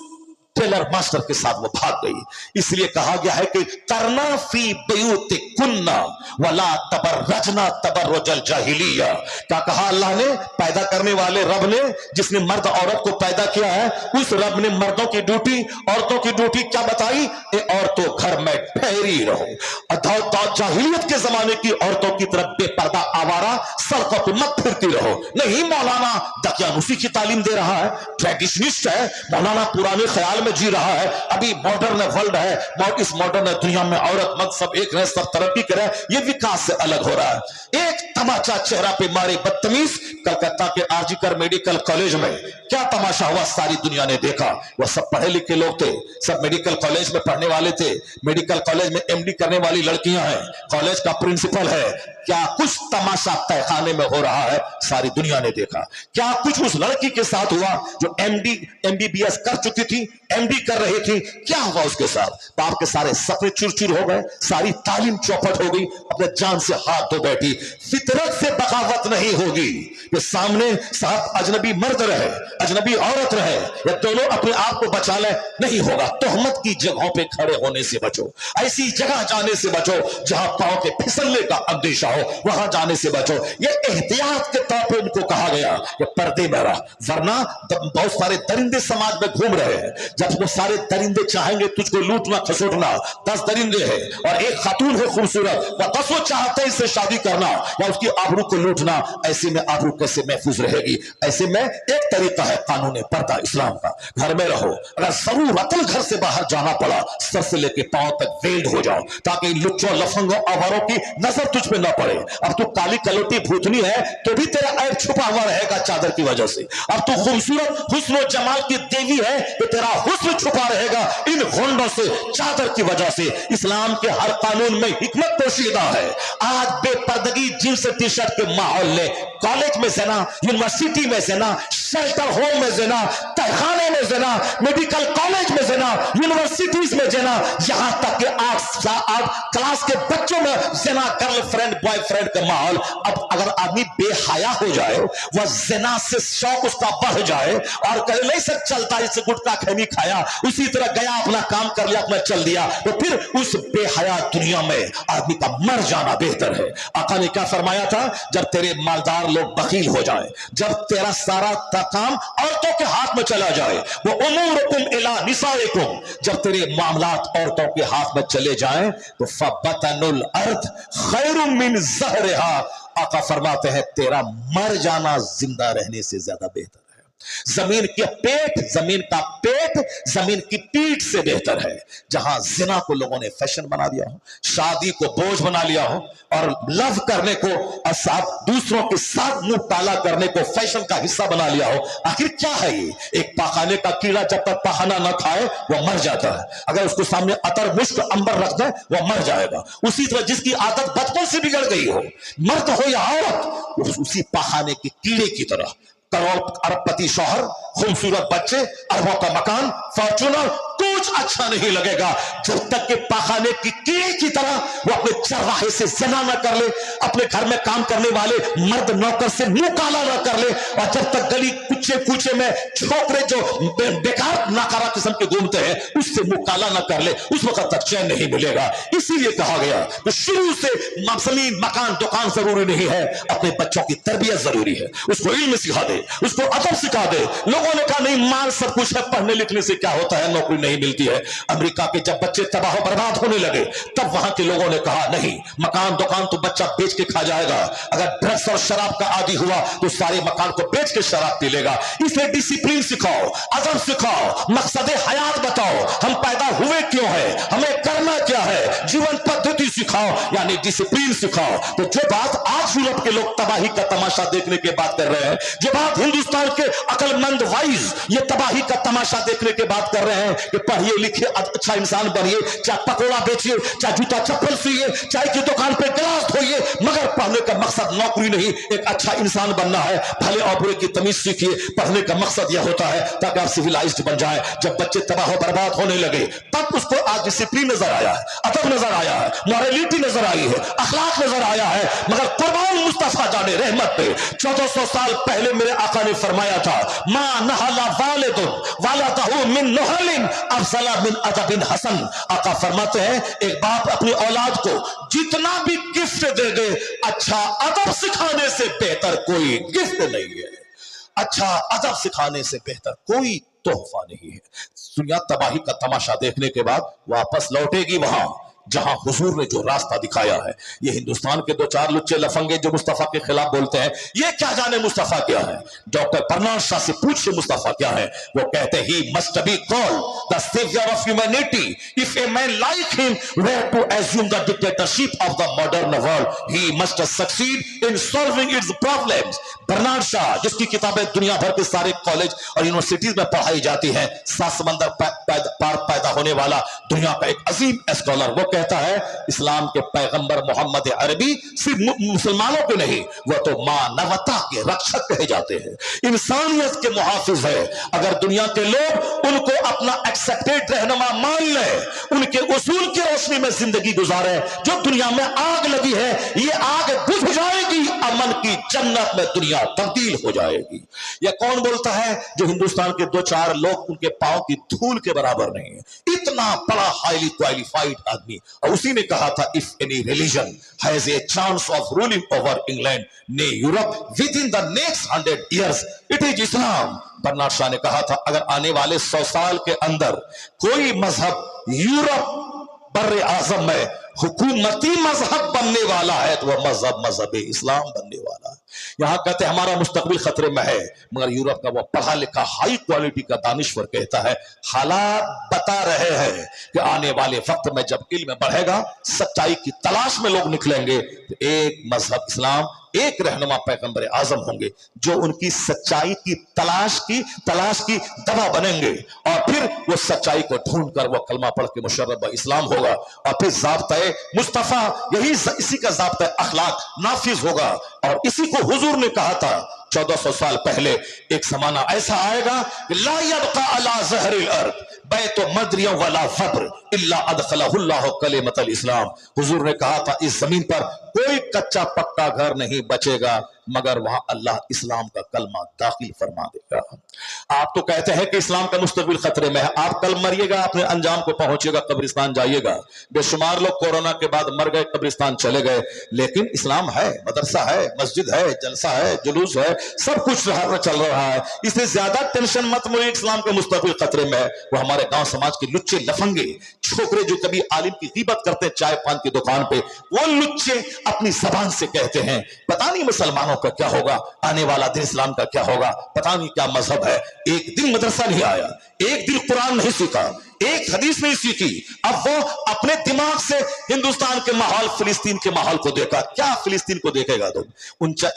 ٹیلر ماسٹر کے ساتھ وہ بھاگ گئی. اس لیے کہا گیا ہے کہ کرنا فی بیوت کننا ولا تبرجنا تبرج الجاہلیہ. کیا کہا اللہ نے؟ پیدا کرنے والے رب نے, جس نے مرد عورت کو پیدا کیا ہے, اس رب نے مردوں کی ڈیوٹی, عورتوں کی ڈیوٹی کیا بتائی؟ اے عورتوں گھر میں ٹھہری رہو. جاہلیت کے زمانے کی عورتوں کی طرف بے پردہ آوارہ سڑکوں پہ مت پھرتی رہو. نہیں, مولانا دقیانوسی کی تعلیم دے رہا ہے, ٹریڈیشنسٹ ہے مولانا, پرانے خیال میں جی رہا ہے. ابھی ماڈرن ورلڈ ہے, اس ماڈرن دنیا میں عورت مرد سب ایک رہے, سب ترقی کرے, یہ وکاس سے الگ ہو رہا ہے. ایک تماچا چہرہ پہ مارے بدتمیز, کلکتہ کے آرجی کر میڈیکل کالج میں کیا تماشا ہوا ساری دنیا نے دیکھا. وہ سب پڑھے لکھے لوگ تھے, سب میڈیکل کالج میں پڑھنے والے تھے, میڈیکل کالج میں MD کرنے والی لڑکیاں ہیں, کالج کا پرنسپل ہے. کیا کچھ تماشا تہ خانے میں ہو رہا ہے ساری دنیا نے دیکھا. کیا کچھ اس لڑکی کے ساتھ ہوا جو MBBS کر چکی تھی, MD کر رہی تھی, کیا ہوا اس کے ساتھ؟ باپ کے سارے سپنے چور چور ہو گئے, ساری تعلیم چوپٹ ہو گئی, اپنے جان سے ہاتھ دھو بیٹھی. فطرت سے بغاوت نہیں ہوگی کہ سامنے صاحب اجنبی مرد رہے, اجنبی عورت رہے, یا دونوں اپنے آپ کو بچا لے, نہیں ہوگا. تہمت کی جگہوں پہ کھڑے ہونے سے بچو, ایسی جگہ جانے سے بچو جہاں پاؤں کے پھسلنے کا اندیشہ ہو, وہاں جانے سے بچو. یہ احتیاط کے طور پہ ان کو کہا گیا کہ پردے میں رہ, ورنہ بہت سارے درندے سماج میں گھوم رہے ہیں. جب وہ سارے درندے چاہیں گے تجھ کو لوٹنا کھسوٹنا, 10 درندے ہیں اور ایک خاتون ہے خوبصورت, وہ 10 چاہتے ہیں اس سے شادی کرنا یا اس کی آبرو کو لوٹنا, ایسے میں آبرو کیسے محفوظ رہے گی؟ ایسے میں ایک طریقہ ہے قانون پردہ اسلام کا, گھر میں رہو. اگر ضرورتاً گھر سے باہر جانا پڑا, سر سے لے کے پاؤں تک ویلڈ ہو جاؤ تاکہ لچوں لفنگوں آواروں کی نظر تجھ پہ نہ پڑے. اب تو کالی کلوٹی بھوتنی ہے تو بھی تیرا عیب چھپا ہوا رہے گا چادر کی وجہ سے. اب تو خوبصورت حسن و جمال کی دیوی ہے تو تیرا حسن چھپا رہے گا ان گھونڈوں سے, چادر کی وجہ سے. اسلام کے ہر قانون میں حکمت پوشیدہ ہے. آج بے پردگی جینس ٹی شرٹ کے ماحول نے کالج میں زنا, یونیورسٹی میں زنا, شیلٹر ہوم میں زنا, تہخانے میں زنا, میڈیکل کالج میں زنا, یونیورسٹیز میں زنا, یہاں تک کہ آپ کلاس کے بچوں میں زنا, گرل فرینڈ بوائے فرینڈ کا ماحول. اب اگر آدمی بے حیا ہو جائے, وہ زنا سے شوق اس کا بڑھ جائے اور کہ نہیں سب چلتا جیسے گٹکا کھینی کھایا, اسی طرح گیا اپنا کام کر لیا, اپنا چل دیا, تو پھر اس بے حیا دنیا میں آدمی کا مر جانا بہتر ہے. آقا نے کیا فرمایا تھا؟ جب تیرے مالدار لوگ بخیل ہو جائیں, جب تیرا سارا کام عورتوں کے ہاتھ میں چلا جائے, وہ امورکم الی نسائکم, جب تیرے معاملات عورتوں کے ہاتھ میں چلے جائیں تو فبطن الارض خیر من ظہرہا, آقا فرماتے ہیں تیرا مر جانا زندہ رہنے سے زیادہ بہتر ہے. जमीन के पेट, जमीन का पेट जमीन की पीठ से बेहतर है। जहां जिना को लोगों ने फैशन बना दिया हो, शादी को बोझ बना लिया हो, और लव करने को और साथ दूसरों के साथ मुंह काला करने को फैशन का हिस्सा बना लिया हो, आखिर क्या है ये? एक पाखाने का कीड़ा जब तक पखाना न खाए वह मर जाता है। अगर उसको सामने अतर, मुश्क, अंबर रख दे वह मर जाएगा। उसी तरह जिसकी आदत बचपन से बिगड़ गई हो, मर्द हो या औरत, उसी पखाने के कीड़े की तरह, करोड़ अरबपति शौहर, खूबसूरत बच्चे, अरबों का मकान, फॉर्च्यूनर, कुछ अच्छा नहीं लगेगा जब तक कि पाखाने की कीड़े की तरह वो अपने चरवाहे से ज़िना न कर ले, अपने घर में काम करने वाले मर्द नौकर से मुंह काला न कर ले, और जब तक गली कुचे कुचे में छोकरे जो बेकार नाकारा किस्म के घूमते हैं उससे मुंह काला न कर ले, उस वक्त तक चैन नहीं मिलेगा। इसीलिए कहा गया कि शुरू से जमीन, मकान, दुकान जरूरी नहीं है, अपने बच्चों की तरबियत जरूरी है। उसको इल्म सिखा दे, उसको अदब सिखा दे। लोगों ने कहा नहीं, माल सब कुछ है, पढ़ने लिखने से क्या होता है, नौकरी नहीं मिलती है। अमेरिका के जब बच्चे तबाह बर्बाद होने लगे तब वहां के लोगों ने कहा नहीं, मकान दुकान तो बच्चा बेच के खा जाएगा, अगर ड्रग्स और शराब का आदी हुआ तो सारे मकान को बेच के शराब पी लेगा। इसलिए डिसिप्लिन सिखाओ, अदब सिखाओ, मकसद हयात बताओ, हम पैदा हुए क्यों है, हमें करना क्या है, जीवन पद्धति सिखाओ, यानी डिसिप्लिन सिखाओ। तो जो बात आज यूरोप के लोग तबाही का तमाशा देखने के बात कर रहे हैं, जो बात हिंदुस्तान के अकलमंद वाइज ये तबाही का तमाशा देखने के बात कर रहे हैं कि पढ़िए लिखिए, अच्छा इंसान बनिए, चाहे पकौड़ा बेचिए, चाहे जूता चप्पल सिए, चाय की दुकान पे गिलास धोइए, मगर पढ़ने का मकसद नौकरी नहीं, एक अच्छा इंसान बनना है। भले और बुरे की तमीज सीखिए, पढ़ने का मकसद यह होता है ताकि आप सिविलाइज्ड बन जाए। जब बच्चे तबाह बर्बाद होने लगे तब उसको आज डिसिप्लिन नजर आया है, अदब नजर आया है, मॉरलिटी नजर आई है, अखलाक नजर आया है। मगर कुर्बान मुस्तफा जाने रहमत पे 1400 साल पहले मेरे आका ने फरमाया था, मां नहला वालिदुन वालदहु मिन नहलिन अफजला मिन अदबिन हसन। आका फरमाते हैं एक बाप अपनी औलाद को जितना भी गिफ्ट दे दे, अच्छा अदब सिखाने से बेहतर कोई गिफ्ट नहीं है, अच्छा अदब सिखाने से बेहतर कोई तोहफा नहीं है। दुनिया तबाही का तमाशा देखने के बाद वापस लौटेगी वहां जहां हुजूर ने जो रास्ता दिखाया है। ये हिंदुस्तान के दो चार लुच्चे लफंगे जो मुस्तफा के खिलाफ बोलते हैं, ये क्या जाने मुस्तफा क्या है। डॉक्टर बर्नार्ड शॉ से पूछिए मुस्तफा क्या है, वो कहते हैं he must be called the saviour of humanity if a man like him were to assume the dictatorship of the modern world he must succeed in solving its problems. Bernard Shaw जिसकी किताबें दुनिया भर के सारे college और universities में पढ़ाई जाती हैं, सात समंदर पार पैदा होने वाला दुनिया का एक अजीम स्कॉलर, वो कहता है इस्लाम के पैगंबर मोहम्मद अरबी सिर्फ मुसलमानों के नहीं, वह तो मानवता के रक्षक कहे जाते हैं, इंसानियत के मुहाफिज है। अगर दुनिया के लोग उनको अपना एक्सेप्टेड रहनुमा मान ले, उनके उसूल की रोशनी में जिंदगी गुजारे, जो दुनिया में आग लगी है ये आग बुझ जाएगी, अमन की जन्नत में दुनिया तब्दील हो जाएगी। यह कौन बोलता है? जो हिंदुस्तान के दो चार लोग उनके पांव की धूल के बराबर नहीं है, इतना बड़ा हाईली क्वालिफाइड आदमी। और उसी ने कहा था if any religion has a chance of ruling over England nay Europe within the next 100 years it is Islam. Bernard Shaw ने कहा था अगर आने वाले 100 साल के अंदर कोई मजहब यूरोप बर्रे आजम में हुकूमती मजहब बनने वाला है तो वह मजहब इस्लाम बनने वाला है। यहां कहते हैं हमारा मुस्तकबिल खतरे में है, मगर यूरोप का वो पढ़ा लिखा हाई क्वालिटी का दानिश्वर कहता है हालात बता रहे हैं कि आने वाले वक्त में जब इल्म बढ़ेगा, सच्चाई की तलाश में लोग निकलेंगे, तो एक मजहब इस्लाम, एक रहनुमा पैगंबर आजम होंगे जो उनकी सच्चाई की तलाश की दवा बनेंगे, और फिर वो सच्चाई को ढूंढकर वो कलमा पढ़ के मुशर्रफ इस्लाम होगा, और फिर ज़ाब्ता मुस्तफा यही इसी का ज़ाब्ता अखलाक नाफिज होगा। और इसी को हुजूर ने कहा था 1400 साल पहले, एक जमाना ऐसा आएगा कि ला यबका अला ज़हरिल अर्द बैतु मदरिया वला फब्र इल्ला अदखलहुल्लाहु कलिमतल इस्लाम। हुजूर ने कहा था इस जमीन पर कोई कच्चा पक्का घर नहीं बचेगा मगर वहां अल्लाह इस्लाम का कलमा दाखिल फरमा देगा। आप तो कहते हैं कि इस्लाम का मुस्तकबिल खतरे में है, आप कल मरिएगा, अपने अंजाम को पहुंचिएगा, कब्रिस्तान जाइएगा। बेशुमार लोग कोरोना के बाद मर गए, कब्रिस्तान चले गए, लेकिन इस्लाम है, मदरसा है, मस्जिद है, जलसा है, जुलूस है, सब कुछ चल रहा है। इसलिए ज्यादा टेंशन मत मुझे, इस्लाम का मुस्तकबिल खतरे में है। वो हमारे गांव समाज के लुच्चे लफंगे छोकरे जो कभी आलिम की गीबत करते हैं चाय पान की दुकान पे, वो लुच्चे अपनी जबान से कहते हैं पता नहीं मुसलमानों मुसलमानों का क्या होगा, आने वाला दिन इस्लाम का क्या होगा, पता नहीं क्या मजहब है। एक दिन मदरसा नहीं आया, एक दिन कुरान नहीं सीखा, एक हदीस नहीं सीखी, अब वो अपने दिमाग से हिंदुस्तान के माहौल, फिलिस्तीन के माहौल को देखा। क्या फिलिस्तीन को देखेगा तुम?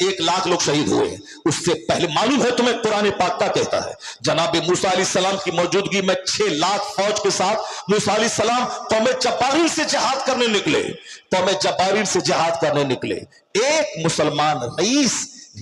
1 लाख लोग शहीद हुए, उससे पहले मालूम है तुम्हें कुरान पाक का कहता है जनाब मूसा अलैहिस्सलाम की मौजूदगी में 6 लाख फौज के साथ मूसा अलैहिस्सलाम कौम जब्बारीन से जिहाद करने निकले, कौम जब्बारीन से जिहाद करने निकले। एक मुसलमान रईस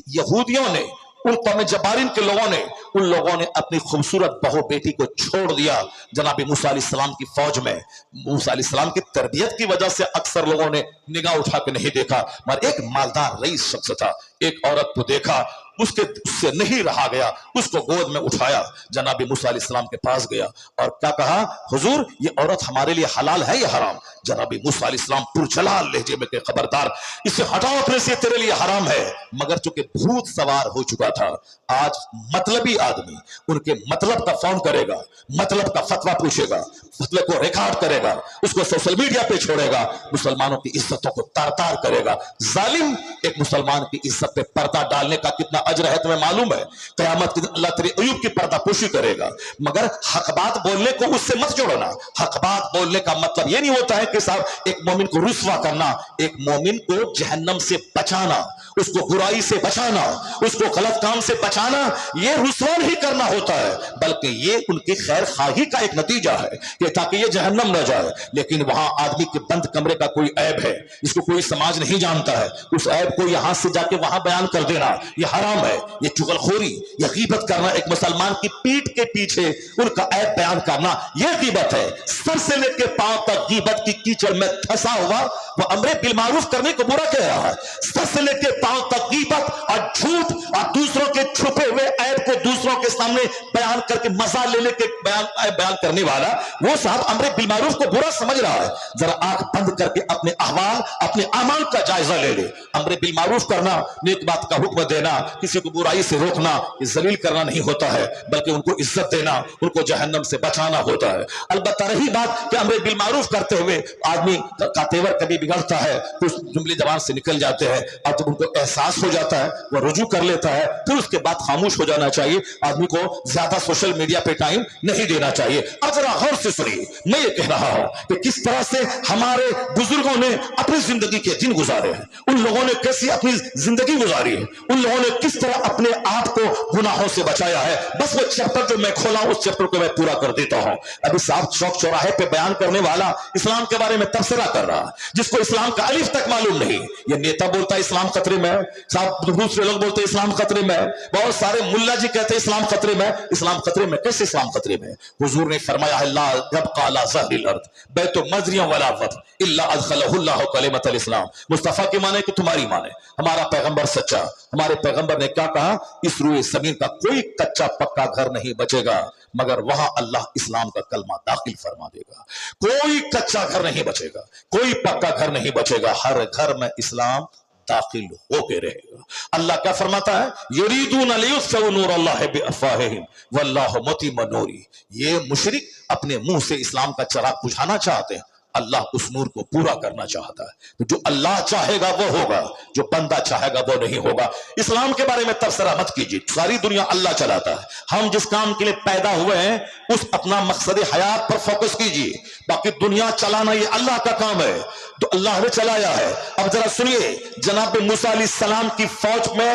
यहूदियों ने, उन कौम जब्बारीन के लोगों ने, उन लोगों ने अपनी खूबसूरत बहू बेटी को छोड़ दिया जनाब मूसा अलैहिस्सलाम की फौज में। मूसा अलैहिस्सलाम की तरबियत की वजह से अक्सर लोगों ने निगाह उठा के नहीं देखा, मगर एक मालदार रईस शख्स था, एक औरत को देखा, उससे नहीं रहा गया, उसको गोद में उठाया, जनाब मूसा अलैहिस्सलाम के पास गया और क्या कहा, हुजूर ये औरत हमारे लिए हलाल है या हराम? जनाब मूसा अलैहिस्सलाम पुरजलाल लहजे में के खबरदार, इसे हटाओ अपने से, तेरे लिए हराम है। मगर चूंकि भूत सवार हो चुका था, आज मतलबी आदमी उनके मतलब का फोन करेगा, मतलब का फतवा पूछेगा, फतवे को रिकॉर्ड करेगा, उसको सोशल मीडिया पे छोड़ेगा, मुसलमानों की इज्जतों को तार तार करेगा। जालिम, एक मुसलमान की इज्जत पे पर्दा डालने का कितना अजर है तुम्हें मालूम है? क़यामत के दिन अल्लाह तेरे अयूब की पर्दापोशी करेगा। मगर हक बात बोलने को उससे मत जोड़ना। हक बात बोलने का मतलब ये नहीं होता है कि साहब एक मोमिन को रुस्वा करना, एक मोमिन को जहन्नम से बचाना, उसको बुराई से बचाना, उसको गलत काम से बचाना, ये रुस्वा नहीं करना होता है, बल्कि ये उनकी खैर खाही का एक नतीजा है कि ताकि ये जहन्नम न जाए। लेकिन वहां आदमी के बंद कमरे का कोई ऐब है, इसको कोई समाज नहीं जानता है, उस ऐब को यहां से जाके वहां बयान कर देना ये हराम है। ये चुगलखोरी, ये गीबत करना, एक मुसलमान की पीठ के पीछे उनका ऐब बयान करना, ये गीबत है। सर से लेकर पांव तक गीबत की कीचड़ में फंसा हुआ वो अमरे बिल मारूफ करने को बुरा कह रहा है। सर से लेकर पांव तक गीबत और झूठ और दूसरों के छुपे हुए ऐब को दूसरों के सामने बयान करके मजा लेने के बयान करने वाला वो साहब अमरे बिल मारूफ को बुरा समझ रहा है। जरा आंख बंद करके अपने अहवाल, अपने अमाल का जायजा ले ले। अमरे बिल मारूफ करना, नेक बात का हुक्म देना, किसी को बुराई से रोकना, ये जलील करना नहीं होता है, बल्कि उनको इज्जत देना, उनको जहन्नम से बचाना होता है। अलबत्ता रही बात कि अमरे बिल मारूफ करते हुए आदमी का तेवर कभी बिगड़ता है, कुछ जुमले जबान से निकल जाते हैं, और जब उनको एहसास हो जाता है वो रुजू कर लेता है, फिर उसके बाद खामोश हो जाना चाहिए। आदमी को ज्यादा सोशल मीडिया पे टाइम नहीं देना चाहिए। अब जरा गौर से सुनिए, मैं ये कह रहा हूं कि किस तरह से हमारे बुजुर्गों ने अपनी जिंदगी के दिन गुजारे हैं, उन लोगों ने कैसी अपनी जिंदगी गुजारी है, उन लोगों ने किस तरह अपने आप को गुनाहों से बचाया है। बस वो चैप्टर जो मैं खोला उस चैप्टर को मैं पूरा कर देता हूं। अभी साहब चौक चौराहे पे बयान करने वाला इस्लाम के बारे में तबसरा कर रहा, जिसको इस्लाम का अलिफ तक मालूम नहीं। ये नेता बोलता है इस्लाम खतरे में है, साहब दूसरे लोग बोलते हैं इस्लाम खतरे में है, बहुत सारे मुल्ला जी कहते हैं इस्लाम खतरे में है। इस्लाम खतरे में कैसे? इस्लाम खतरे में हुजूर ने फरमाया है ला यबका अला ज़हरिल अर्द बैतु मज़रियन वला फत इल्ला अदखलहु अल्लाहु कलिमतल इस्लाम। मुस्तफा के माने कि तुम्हारी माने, हमारा पैगंबर सच्चा, हमारे पैगंबर ने क्या कहा, इस रूए जमीन का कोई कच्चा पक्का घर नहीं बचेगा मगर वहां अल्लाह इस्लाम का कलमा दाखिल फरमा देगा। कोई कच्चा घर नहीं बचेगा, कोई पक्का घर नहीं बचेगा, हर घर में इस्लाम दाखिल होके रहेगा। अल्लाह क्या फरमाता है, युरीदून लियुत्फिउ नूरल्लाहि बिअफ़वाहिहिम वल्लाहु मुतिम्मु नूरिही। ये मुशरिक अपने मुंह से इस्लाम का चिराग बुझाना चाहते हैं, अल्लाह उस नूर को पूरा करना चाहता है। तो जो अल्लाह चाहेगा वो होगा, जो बंदा चाहेगा वो नहीं होगा। इस्लाम के बारे में तबसरा मत कीजिए, सारी दुनिया अल्लाह चलाता है। हम जिस काम के लिए पैदा हुए हैं उस अपना मकसद हयात पर फोकस कीजिए, बाकी दुनिया चलाना ये अल्लाह का काम है, तो अल्लाह ने चलाया है। अब जरा सुनिए, जनाब मूसा अलैहिस्सलाम की फौज में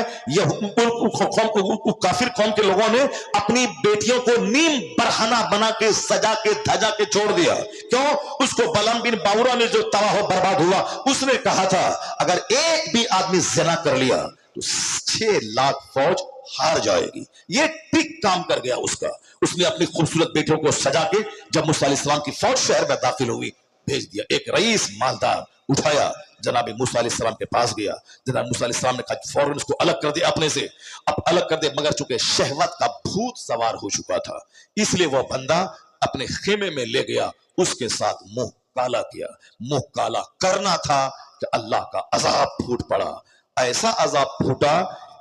काफिर कौम के लोगों ने अपनी बेटियों को नीम बरहना बना के सजा के धजा के छोड़ दिया। क्यों? उसको बलम बिन बावरा ने जो तबाह बर्बाद हुआ, उसने कहा था अगर एक भी आदमी ज़िना कर लिया तो 6 लाख फौज हार जाएगी। ये ठीक काम कर गया उसका। उसने अपनी खूबसूरत बेटियों को सजा के जब मूसा अलैहिस्सलाम की फौज शहर में दाखिल हुई भेज दिया। एक रईस मालदार उठाया, जनाब मूसा अलैहिस्सलाम के पास गया, जनाब मूसा अलैहिस्सलाम ने कहा फौरन उसको अलग कर दिया अपने से, अब अलग कर दे, मगर चूंकि शहवत का भूत सवार हो चुका था इसलिए वह बंदा अपने खेमे में ले गया, उसके साथ मुंह काला किया। मुंह काला करना था कि अल्लाह का अजाब फूट पड़ा। ऐसा अजाब फूटा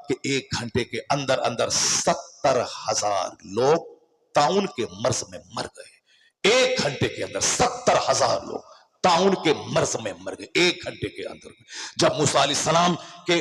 कि 1 घंटे के अंदर अंदर 70,000 लोग ताउन के मर्ज में मर गए। 1 घंटे के अंदर 70,000 लोग ताउन के मर्ज में मर गए 1 घंटे के अंदर में। जब मूसा अलैहिस्सलाम के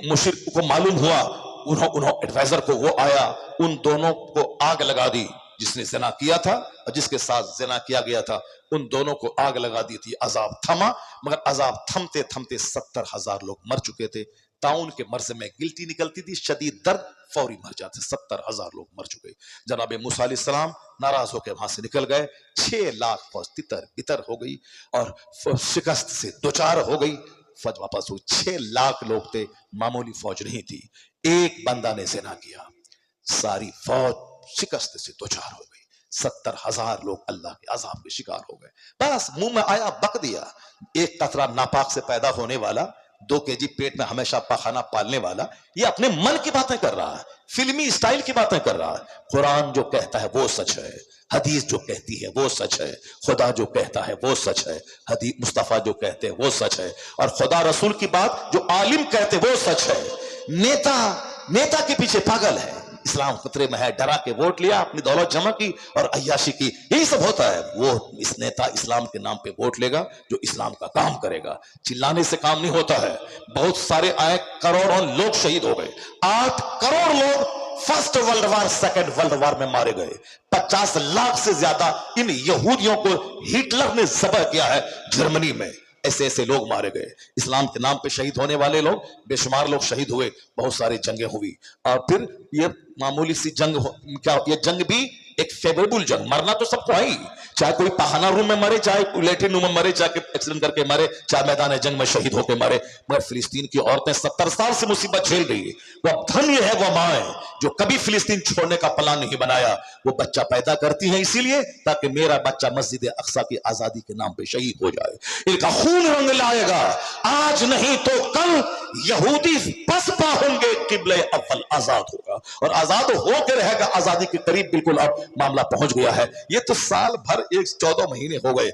मुशिर को मालूम हुआ, उन्होंने एडवाइजर को वो आया, उन दोनों को आग लगा दी, जिसने ज़िना किया था और जिसके साथ ज़िना किया गया था, उन दोनों को आग लगा दी थी। अजाब थमा, मगर अजाब थमते थमते 70,000 लोग मर चुके थे। ताउन के मर्ज में गिल्टी निकलती थी, शदीद दर्द, फौरी मर जाते। 70,000 लोग मर चुके। जनाब मूसा अलैहिस्सलाम नाराज होकर वहां से निकल गए। 6 लाख फौज तितर बितर हो गई और शिकस्त से दोचार हो गई। फौज वापस हुई। 6 लाख लोग थे, मामूली फौज नहीं थी। एक बंदा ने ज़िना किया, सारी फौज शिकस्त से दोचार हो गई। 70,000 लोग अल्लाह के अजाब के शिकार हो गए। बस मुंह में आया बक दिया। एक कतरा नापाक से पैदा होने वाला, 2 केजी पेट में हमेशा पखाना पालने वाला, ये अपने मन की बातें कर रहा है, फिल्मी स्टाइल की बातें कर रहा है। कुरान जो कहता है वो सच है, हदीस जो कहती है वो सच है, खुदा जो कहता है वो सच है, हदीस मुस्तफा जो कहते हैं वो सच है, और खुदा रसूल की बात जो आलिम कहते वो सच है। नेता के पीछे पागल है। इस्लाम खतरे में है, डरा के वोट लिया, अपनी दौलत जमा की और अय्याशी की, यही सब होता है। वो इस नेता इस्लाम के नाम पे वोट लेगा जो इस्लाम का काम करेगा। चिल्लाने से काम नहीं होता है। बहुत सारे आए, करोड़ों लोग शहीद हो गए। 8 करोड़ लोग first world war, second world war में मारे गए। 50 लाख से ज्यादा इन यहूदियों को हिटलर ने ज़ब्ह किया है जर्मनी में। ऐसे ऐसे लोग मारे गए। इस्लाम के नाम पे शहीद होने वाले लोग बेशुमार लोग शहीद हुए। बहुत सारी जंगें हुई और फिर ये मामूली सी जंग क्या, ये जंग भी एक फेवरेबल जंग। मरना तो सबको है ही, चाहे कोई पहाना रूम में मरे, चाहे कोई लेटरिन रूम में मरे, चाहे एक्सीडेंट करके मरे, चाहे मैदान जंग में शहीद होकर मरे। मगर फिलिस्तीन की औरतें 70 साल से मुसीबत झेल रही है। वो धन्य है वो माए जो कभी फिलिस्तीन छोड़ने का प्लान नहीं बनाया। वो बच्चा पैदा करती है इसीलिए ताकि मेरा बच्चा मस्जिद अक्सा की आजादी के नाम पे शहीद हो जाए। इनका खून रंग लाएगा, आज नहीं तो कल यहूदी पसपा होंगे, किबले अव्वल आजाद होगा और आजाद होकर रहेगा। आजादी के करीब बिल्कुल अब मामला पहुंच गया है। ये तो साल भर 14 महीने हो गए।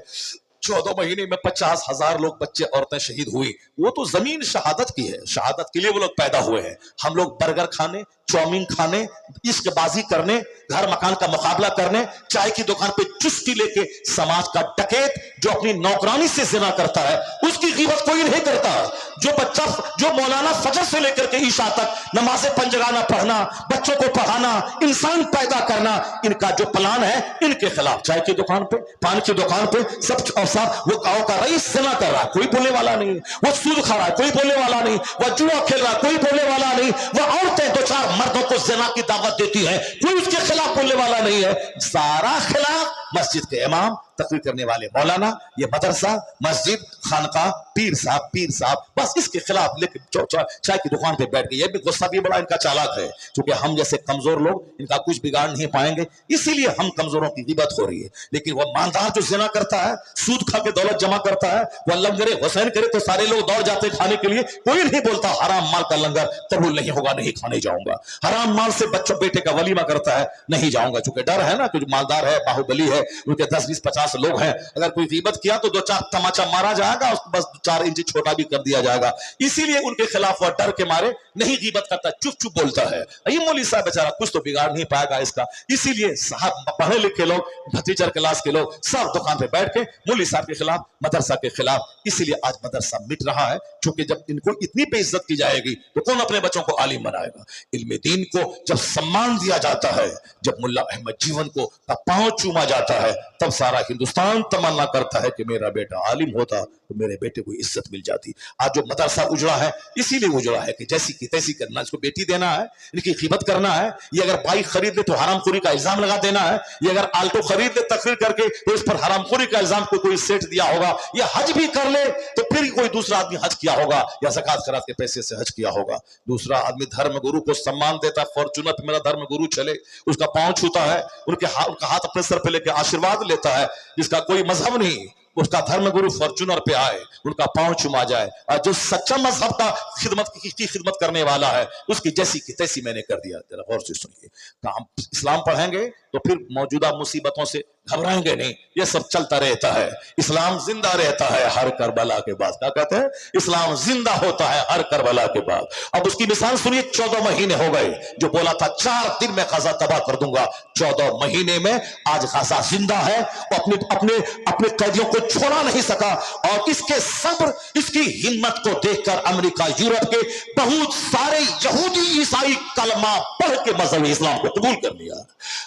14 महीने में 50,000 लोग, बच्चे औरतें शहीद हुई। वो तो जमीन शहादत की है, शहादत के लिए वो लोग पैदा हुए हैं। हम लोग बर्गर खाने, चाउमीन खाने, इश्कबाजी करने, घर मकान का मुकाबला करने, चाय की दुकान पे चुस्की लेके समाज का डकैत जो अपनी नौकरानी से ज़िना करता है उसकी कीमत कोई नहीं करता। जो बच्चा, जो मौलाना फजर से लेकर के ईशा तक नमाज़े पंजगाना पढ़ना, बच्चों को पढ़ाना, इंसान पैदा करना, इनका जो प्लान है इनके खिलाफ। चाय की दुकान पे, पान की दुकान पे सब वो गाँव का रईस ज़िना कर रहा है, कोई बोलने वाला नहीं। वो सूद खा रहा है, कोई बोलने वाला नहीं। वो जुआ खेल रहा है, कोई बोलने वाला नहीं। वो औरतें 2-4 मर्दों को ज़िना की दावत देती है, कोई उसके खिलाफ बोलने वाला नहीं है। सारा खिलाफ मस्जिद के इमाम, तकरीर करने वाले मौलाना, ये मदरसा, मस्जिद, खानका, पीर साहब, बस इसके खिलाफ लेकिन चाय की दुकान पे बैठ गए। ये भी गुस्सा भी बड़ा इनका चालाक है, क्योंकि हम जैसे कमजोर लोग इनका कुछ बिगाड़ नहीं पाएंगे, इसीलिए हम कमजोरों की गिबत हो रही है। लेकिन वह मालदार जो ज़िना करता है, सूद खा के दौलत जमा करता है, वह लंगरे हुसैन करे तो सारे लोग दौड़ जाते खाने के लिए। कोई नहीं बोलता हराम माल का लंगर कबूल नहीं होगा, नहीं खाने जाऊंगा। हराम माल से बच्चों बेटे का वलीमा करता है, नहीं जाऊंगा, चूंकि डर है ना कि जो मालदार है, बाहुबली है, उनके 10-20-50 लोग हैं, अगर कोई गीबत किया तो 2-4 तमाचा मारा जाएगा, उसको बस 4 इंच छोटा भी कर दिया जाएगा। इसीलिए उनके खिलाफ वह डर के मारे नहीं गीबत करता, चुप चुप बोलता है। ये मौलवी साहब बेचारा कुछ तो बिगाड़ नहीं पाएगा इसका। इसीलिए साहब पढ़े लिखे लोग, टीचर क्लास के लोग सब दुकान पे बैठ के मौलवी साहब के खिलाफ, मदरसा के खिलाफ। इसीलिए आज मदरसा मिट रहा है, क्योंकि जब इनको इतनी बेइज्जत की जाएगी तो कौन अपने बच्चों को आलिम बनाएगा। इल्म दीन को जब सम्मान दिया जाता है, जब मुल्ला अहमद जीवन को पांव चूमा जाता है, तब सारा हिंदुस्तान तमन्ना करता है कि मेरा बेटा आलिम होता तो मेरे बेटे को इज्जत मिल जाती। आज जो मदरसा उजड़ा है इसीलिए उजड़ा है कि जैसी की तैसी करना, इसको बेटी देना है, इनकी खिदमत करना है। ये अगर बाइक खरीद ले तो हरामखोरी का इल्जाम लगा देना है। ये अगर आल्टो खरीद ले तकरीर करके तो इस पर हरामखोरी का इल्जाम कोई सेठ दिया होगा। ये हज भी कर ले तो फिर कोई दूसरा आदमी हज किया होगा या ज़कात खैरात के पैसे से हज किया होगा। दूसरा आदमी धर्म गुरु को सम्मान देता है, फॉर्चूनर पे मेरा धर्म गुरु चले, उसका पांव छूता है, उनका हाथ अपने सर पे लेकर आशीर्वाद लेता है। जिसका कोई मजहब नहीं, उसका धर्म गुरु फॉर्चूनर पे आए, उनका पांव चुमा जाए, और जो सच्चा मजहब का खिदमत करने वाला है उसकी जैसी की तैसी मैंने कर दिया। जरा गौर से सुनिए, हम इस्लाम पढ़ेंगे तो फिर मौजूदा मुसीबतों से घबराएंगे नहीं, ये सब चलता रहता है। इस्लाम जिंदा रहता है हर करबला के बाद। क्या कहते हैं? इस्लाम जिंदा होता है हर करबला के बाद। अब उसकी मिसाल सुनिए, 14 महीने हो गए, जो बोला था 4 दिन में गाजा तबाह कर दूंगा, 14 महीने में आज गाजा जिंदा है, वो अपने अपने अपने कैदियों को छोड़ा नहीं सका। और इसके सब्र, इसकी हिम्मत को देखकर अमेरिका, यूरोप के बहुत सारे यहूदी ईसाई कलमा पढ़ के मजहब इस्लाम को कबूल कर लिया।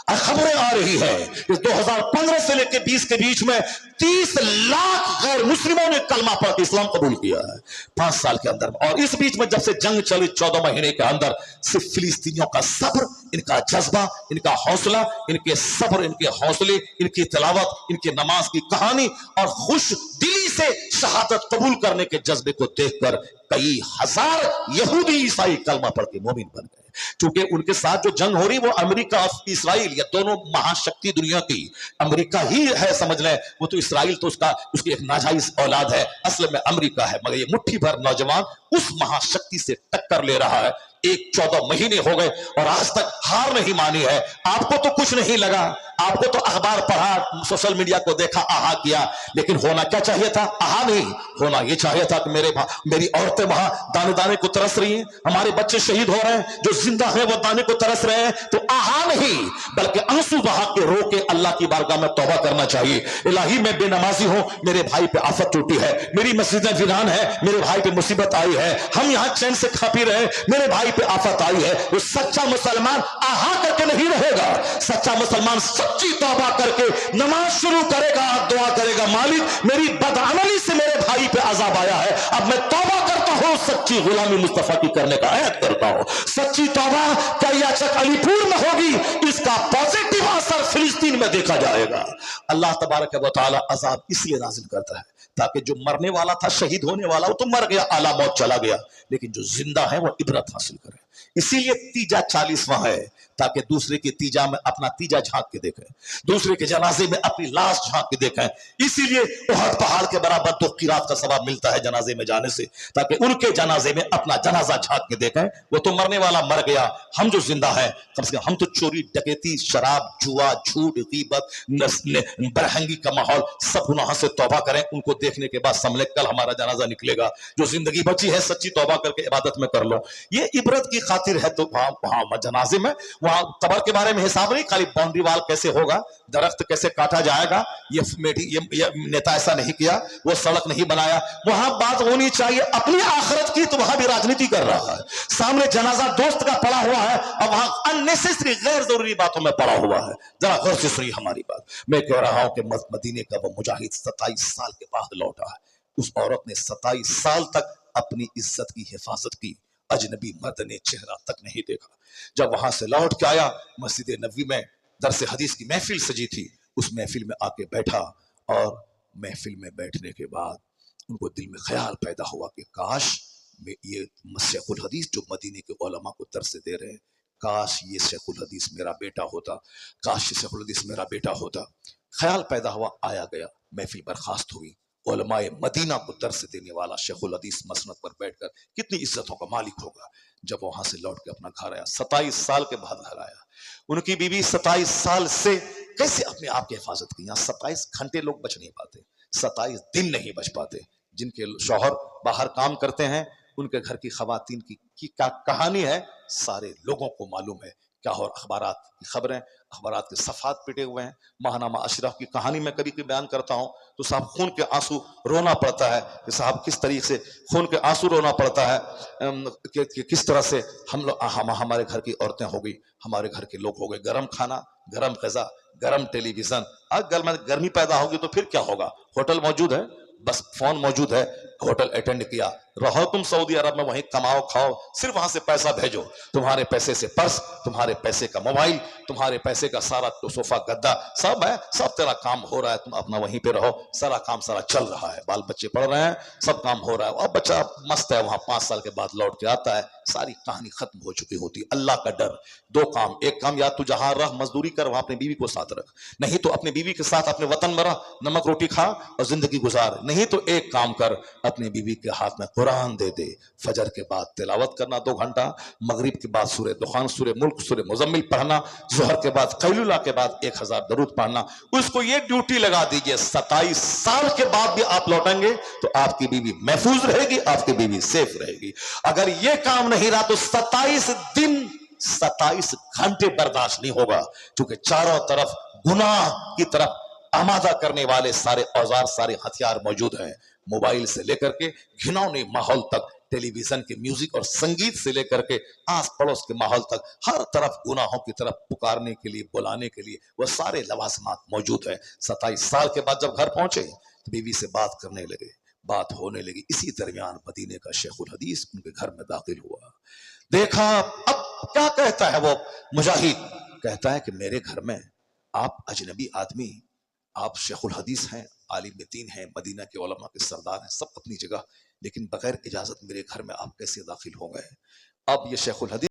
खबरें आ रही है कि 2015 से लेकर 20 के बीच में 30 लाख गैर मुस्लिमों ने कलमा पढ़ के इस्लाम कबूल किया है 5 साल के अंदर। और इस बीच में जब से जंग चली 14 महीने के अंदर, सिर्फ फिलिस्तीनियों का सब्र, इनका जज्बा, इनका हौसला, इनके सब्र, इनके हौसले, इनकी तिलावत, इनकी नमाज की कहानी और खुश दिली से शहादत कबूल करने के जज्बे को देखकर कई हजार यहूदी ईसाई कलमा पढ़ के मोमिन बन गए। क्योंकि उनके साथ जो जंग हो रही वो अमेरिका और इस्राइल, या दोनों महाशक्ति दुनिया की, अमेरिका ही है समझ लें, वो तो इस्राइल तो उसकी एक नाजायज औलाद है, असल में अमेरिका है, मगर ये मुट्ठी भर नौजवान उस महाशक्ति से टक्कर ले रहा है। 14 महीने हो गए और आज तक हार नहीं मानी है। आपको तो कुछ नहीं लगा, आपको तो अखबार पढ़ा, सोशल मीडिया को देखा, आहा किया, लेकिन होना क्या चाहिए था? आहा नहीं, होना यह चाहिए था कि मेरी औरतें वहां दाने दाने को तरस रही हैं, हमारे बच्चे शहीद हो रहे हैं, जो जिंदा हैं वो दाने को तरस रहे हैं, तो आहा नहीं बल्कि आंसू बहा के रो के अल्लाह की बारगाह में तौबा करना चाहिए। इलाही मैं बेनमाजी हूं, मेरे भाई पे आफत टूटी है, मेरी मस्जिदें वीरान है, मेरे भाई पे मुसीबत आई है, हम यहां चैन से खा पी रहे हैं, मेरे भाई पे आफत आई है। वो सच्चा मुसलमान आहा करके नहीं रहेगा, सच्चा मुसलमान सच्ची तौबा करके नमाज शुरू करेगा, दुआ करेगा, मालिक मेरी बदअमली से मेरे भाई पे अजाब आया है, अब मैं तौबा करता हूं, सच्ची गुलामी मुस्तफा की करने का अहद करता हूं। सच्ची तौबा कैयाचक अलीपुर में होगी, इसका पॉजिटिव असर फिलिस्तीन में देखा जाएगा। अल्लाह तबारक व तआला अजाब इसलिए नाजिल करता है ताकि जो मरने वाला था, शहीद होने वाला, वो तो मर गया, आला मौत चला गया, लेकिन जो जिंदा है वो इबरत हासिल करे। इसीलिए तीजा 40वां है, ताकि दूसरे के तीजा में अपना तीजा झांक के देखें, दूसरे के जनाजे में अपनी लाश झांक के देखें। इसीलिए उहद पहाड़ के बराबर तो क़िरात का सवाब मिलता है जनाजे में जाने से, ताकि उनके जनाजे में अपना जनाजा झांक के देखें। वो तो मरने वाला मर गया, हम जो जिंदा है कम से कम हम तो चोरी, डकैती, शराब, जुआ, झूठ, गीबत, बरहंगी का माहौल, सब गुनाह से तौबा करें। उनको देखने के बाद समझे कल हमारा जनाजा निकलेगा, जो जिंदगी बची है सच्ची तौबा करके इबादत में कर लो। ये इबरत की खातिर है। तो वहां जनाजे में, वहां कब्र के बारे में हिसाब नहीं, खाली बाउंड्री वाल कैसे होगा, दरख्त कैसे काटा जाएगा, ये नेता ऐसा नहीं किया, वो सड़क नहीं बनाया। वहां बात होनी चाहिए अपनी आखिरत की, तो वहां भी राजनीति कर रहा है। सामने जनाजा दोस्त का पड़ा हुआ है और वहां अननेसेसरी गैर जरूरी बातों में पड़ा हुआ है। जरा गौर से सुनिए हमारी बात। मैं कह रहा हूं कि मदीने का वो मुजाहिद 27 साल के बाद लौटा है। उस औरत ने 27 साल तक अपनी इज्जत की हिफाजत की, अजनबी मर्द ने चेहरा तक नहीं देखा। जब वहां से लौट के आया, मस्जिद नबवी में दरस हदीस की महफिल सजी थी, उस महफिल में आके बैठा, और महफिल में बैठने के बाद उनको दिल में ख्याल पैदा हुआ कि काश ये शेखुल हदीस जो मदीने के उलमा को दर्स दे रहे हैं, काश ये शेखुल हदीस मेरा बेटा होता, काश ये शेखुल हदीस मेरा बेटा होता। ख्याल पैदा हुआ, आया गया, महफिल बर्खास्त हुई। उलमाए मदीना को दर्स देने वाला शेखुल हदीस मसनद पर बैठकर कितनी इज्जतों का मालिक होगा। जब वहां से लौट के अपना घर आया, 27 साल के बाद घर आया, उनकी बीवी 27 साल से कैसे अपने आप की हिफाजत की। यहाँ 27 घंटे लोग बच नहीं पाते, 27 दिन नहीं बच पाते। जिनके शौहर बाहर काम करते हैं, उनके घर की खवातीन की क्या कहानी है सारे लोगों को मालूम है। क्या हो, अखबारात की खबरें, अखबारात के सफ़ात पिटे हुए हैं। महानामा अशरफ की कहानी में कभी बयान करता हूँ तो साहब खून के आंसू रोना पड़ता है कि साहब किस तरीके से खून के आंसू रोना पड़ता है कि किस तरह से हमारे घर की औरतें हो गई, हमारे घर के लोग हो गए, गरम खाना, गरम ग़िज़ा, गरम टेलीविज़न। अगर गर्मी पैदा होगी तो फिर क्या होगा? होटल मौजूद है, बस फोन मौजूद है, होटल अटेंड किया, रहो तुम सऊदी अरब में, वहीं कमाओ खाओ, सिर्फ वहां से पैसा भेजो। तुम्हारे पैसे से पर्स, तुम्हारे पैसे का मोबाइल, तुम्हारे पैसे का सारा सोफा गद्दा सब है, सब तेरा काम हो रहा है, तुम अपना वहीं पे रहो, सारा काम सारा चल रहा है, बाल बच्चे पढ़ रहे हैं, सब काम हो रहा है, और बच्चा मस्त है वहां। 5 साल के बाद लौट के आता है, सारी कहानी खत्म हो चुकी होती। अल्लाह का डर, 2 काम, एक काम या तू जहां रह मजदूरी कर, वहां अपनी बीवी को साथ रख, नहीं तो अपनी बीवी के साथ अपने वतन में रह, नमक रोटी खा और जिंदगी गुजार, नहीं तो एक काम कर, اپنی بیوی کے ہاتھ میں قرآن دے دے، فجر کے بعد تلاوت کرنا 2 گھنٹہ، مغرب کے بعد سورہ دخان، سورہ ملک، سورہ مزمل پڑھنا، ظہر کے بعد قیلولہ کے بعد 1000 درود پڑھنا. اس کو یہ ڈیوٹی لگا دیجئے 27 سال کے بعد بھی آپ لوٹیں گے تو آپ کی بیوی محفوظ رہے گی، آپ کی بیوی سیف رہے گی. اگر یہ کام نہیں رہا تو 27 دن 27 گھنٹے برداشت نہیں ہوگا، کیونکہ چاروں طرف گناہ کی طرف آمادہ کرنے والے سارے اوزار، سارے ہتھیار موجود ہیں. موبائل سے لے کر کے گھناؤنے ماحول تک، ٹیلی ویژن کے میوزک اور سنگیت سے لے کر کے آس پڑوس کے ماحول تک، ہر طرف گناہوں کی طرف پکارنے کے لیے، بلانے کے لیے وہ سارے لوازمات موجود ہیں. 27 سال کے بعد جب گھر پہنچے تو بیوی سے بات کرنے لگے، بات ہونے لگی. اسی درمیان مدینے کا شیخ الحدیث ان کے گھر میں داخل ہوا. دیکھا اب کیا کہتا ہے وہ مجاہد، کہتا ہے کہ میرے گھر میں آپ اجنبی آدمی، آپ شیخ الحدیث ہیں، عالم دین ہیں، مدینہ کے علماء کے سردار ہیں، سب اپنی جگہ، لیکن بغیر اجازت میرے گھر میں آپ کیسے داخل ہو گئے؟ اب یہ شیخ الحدیث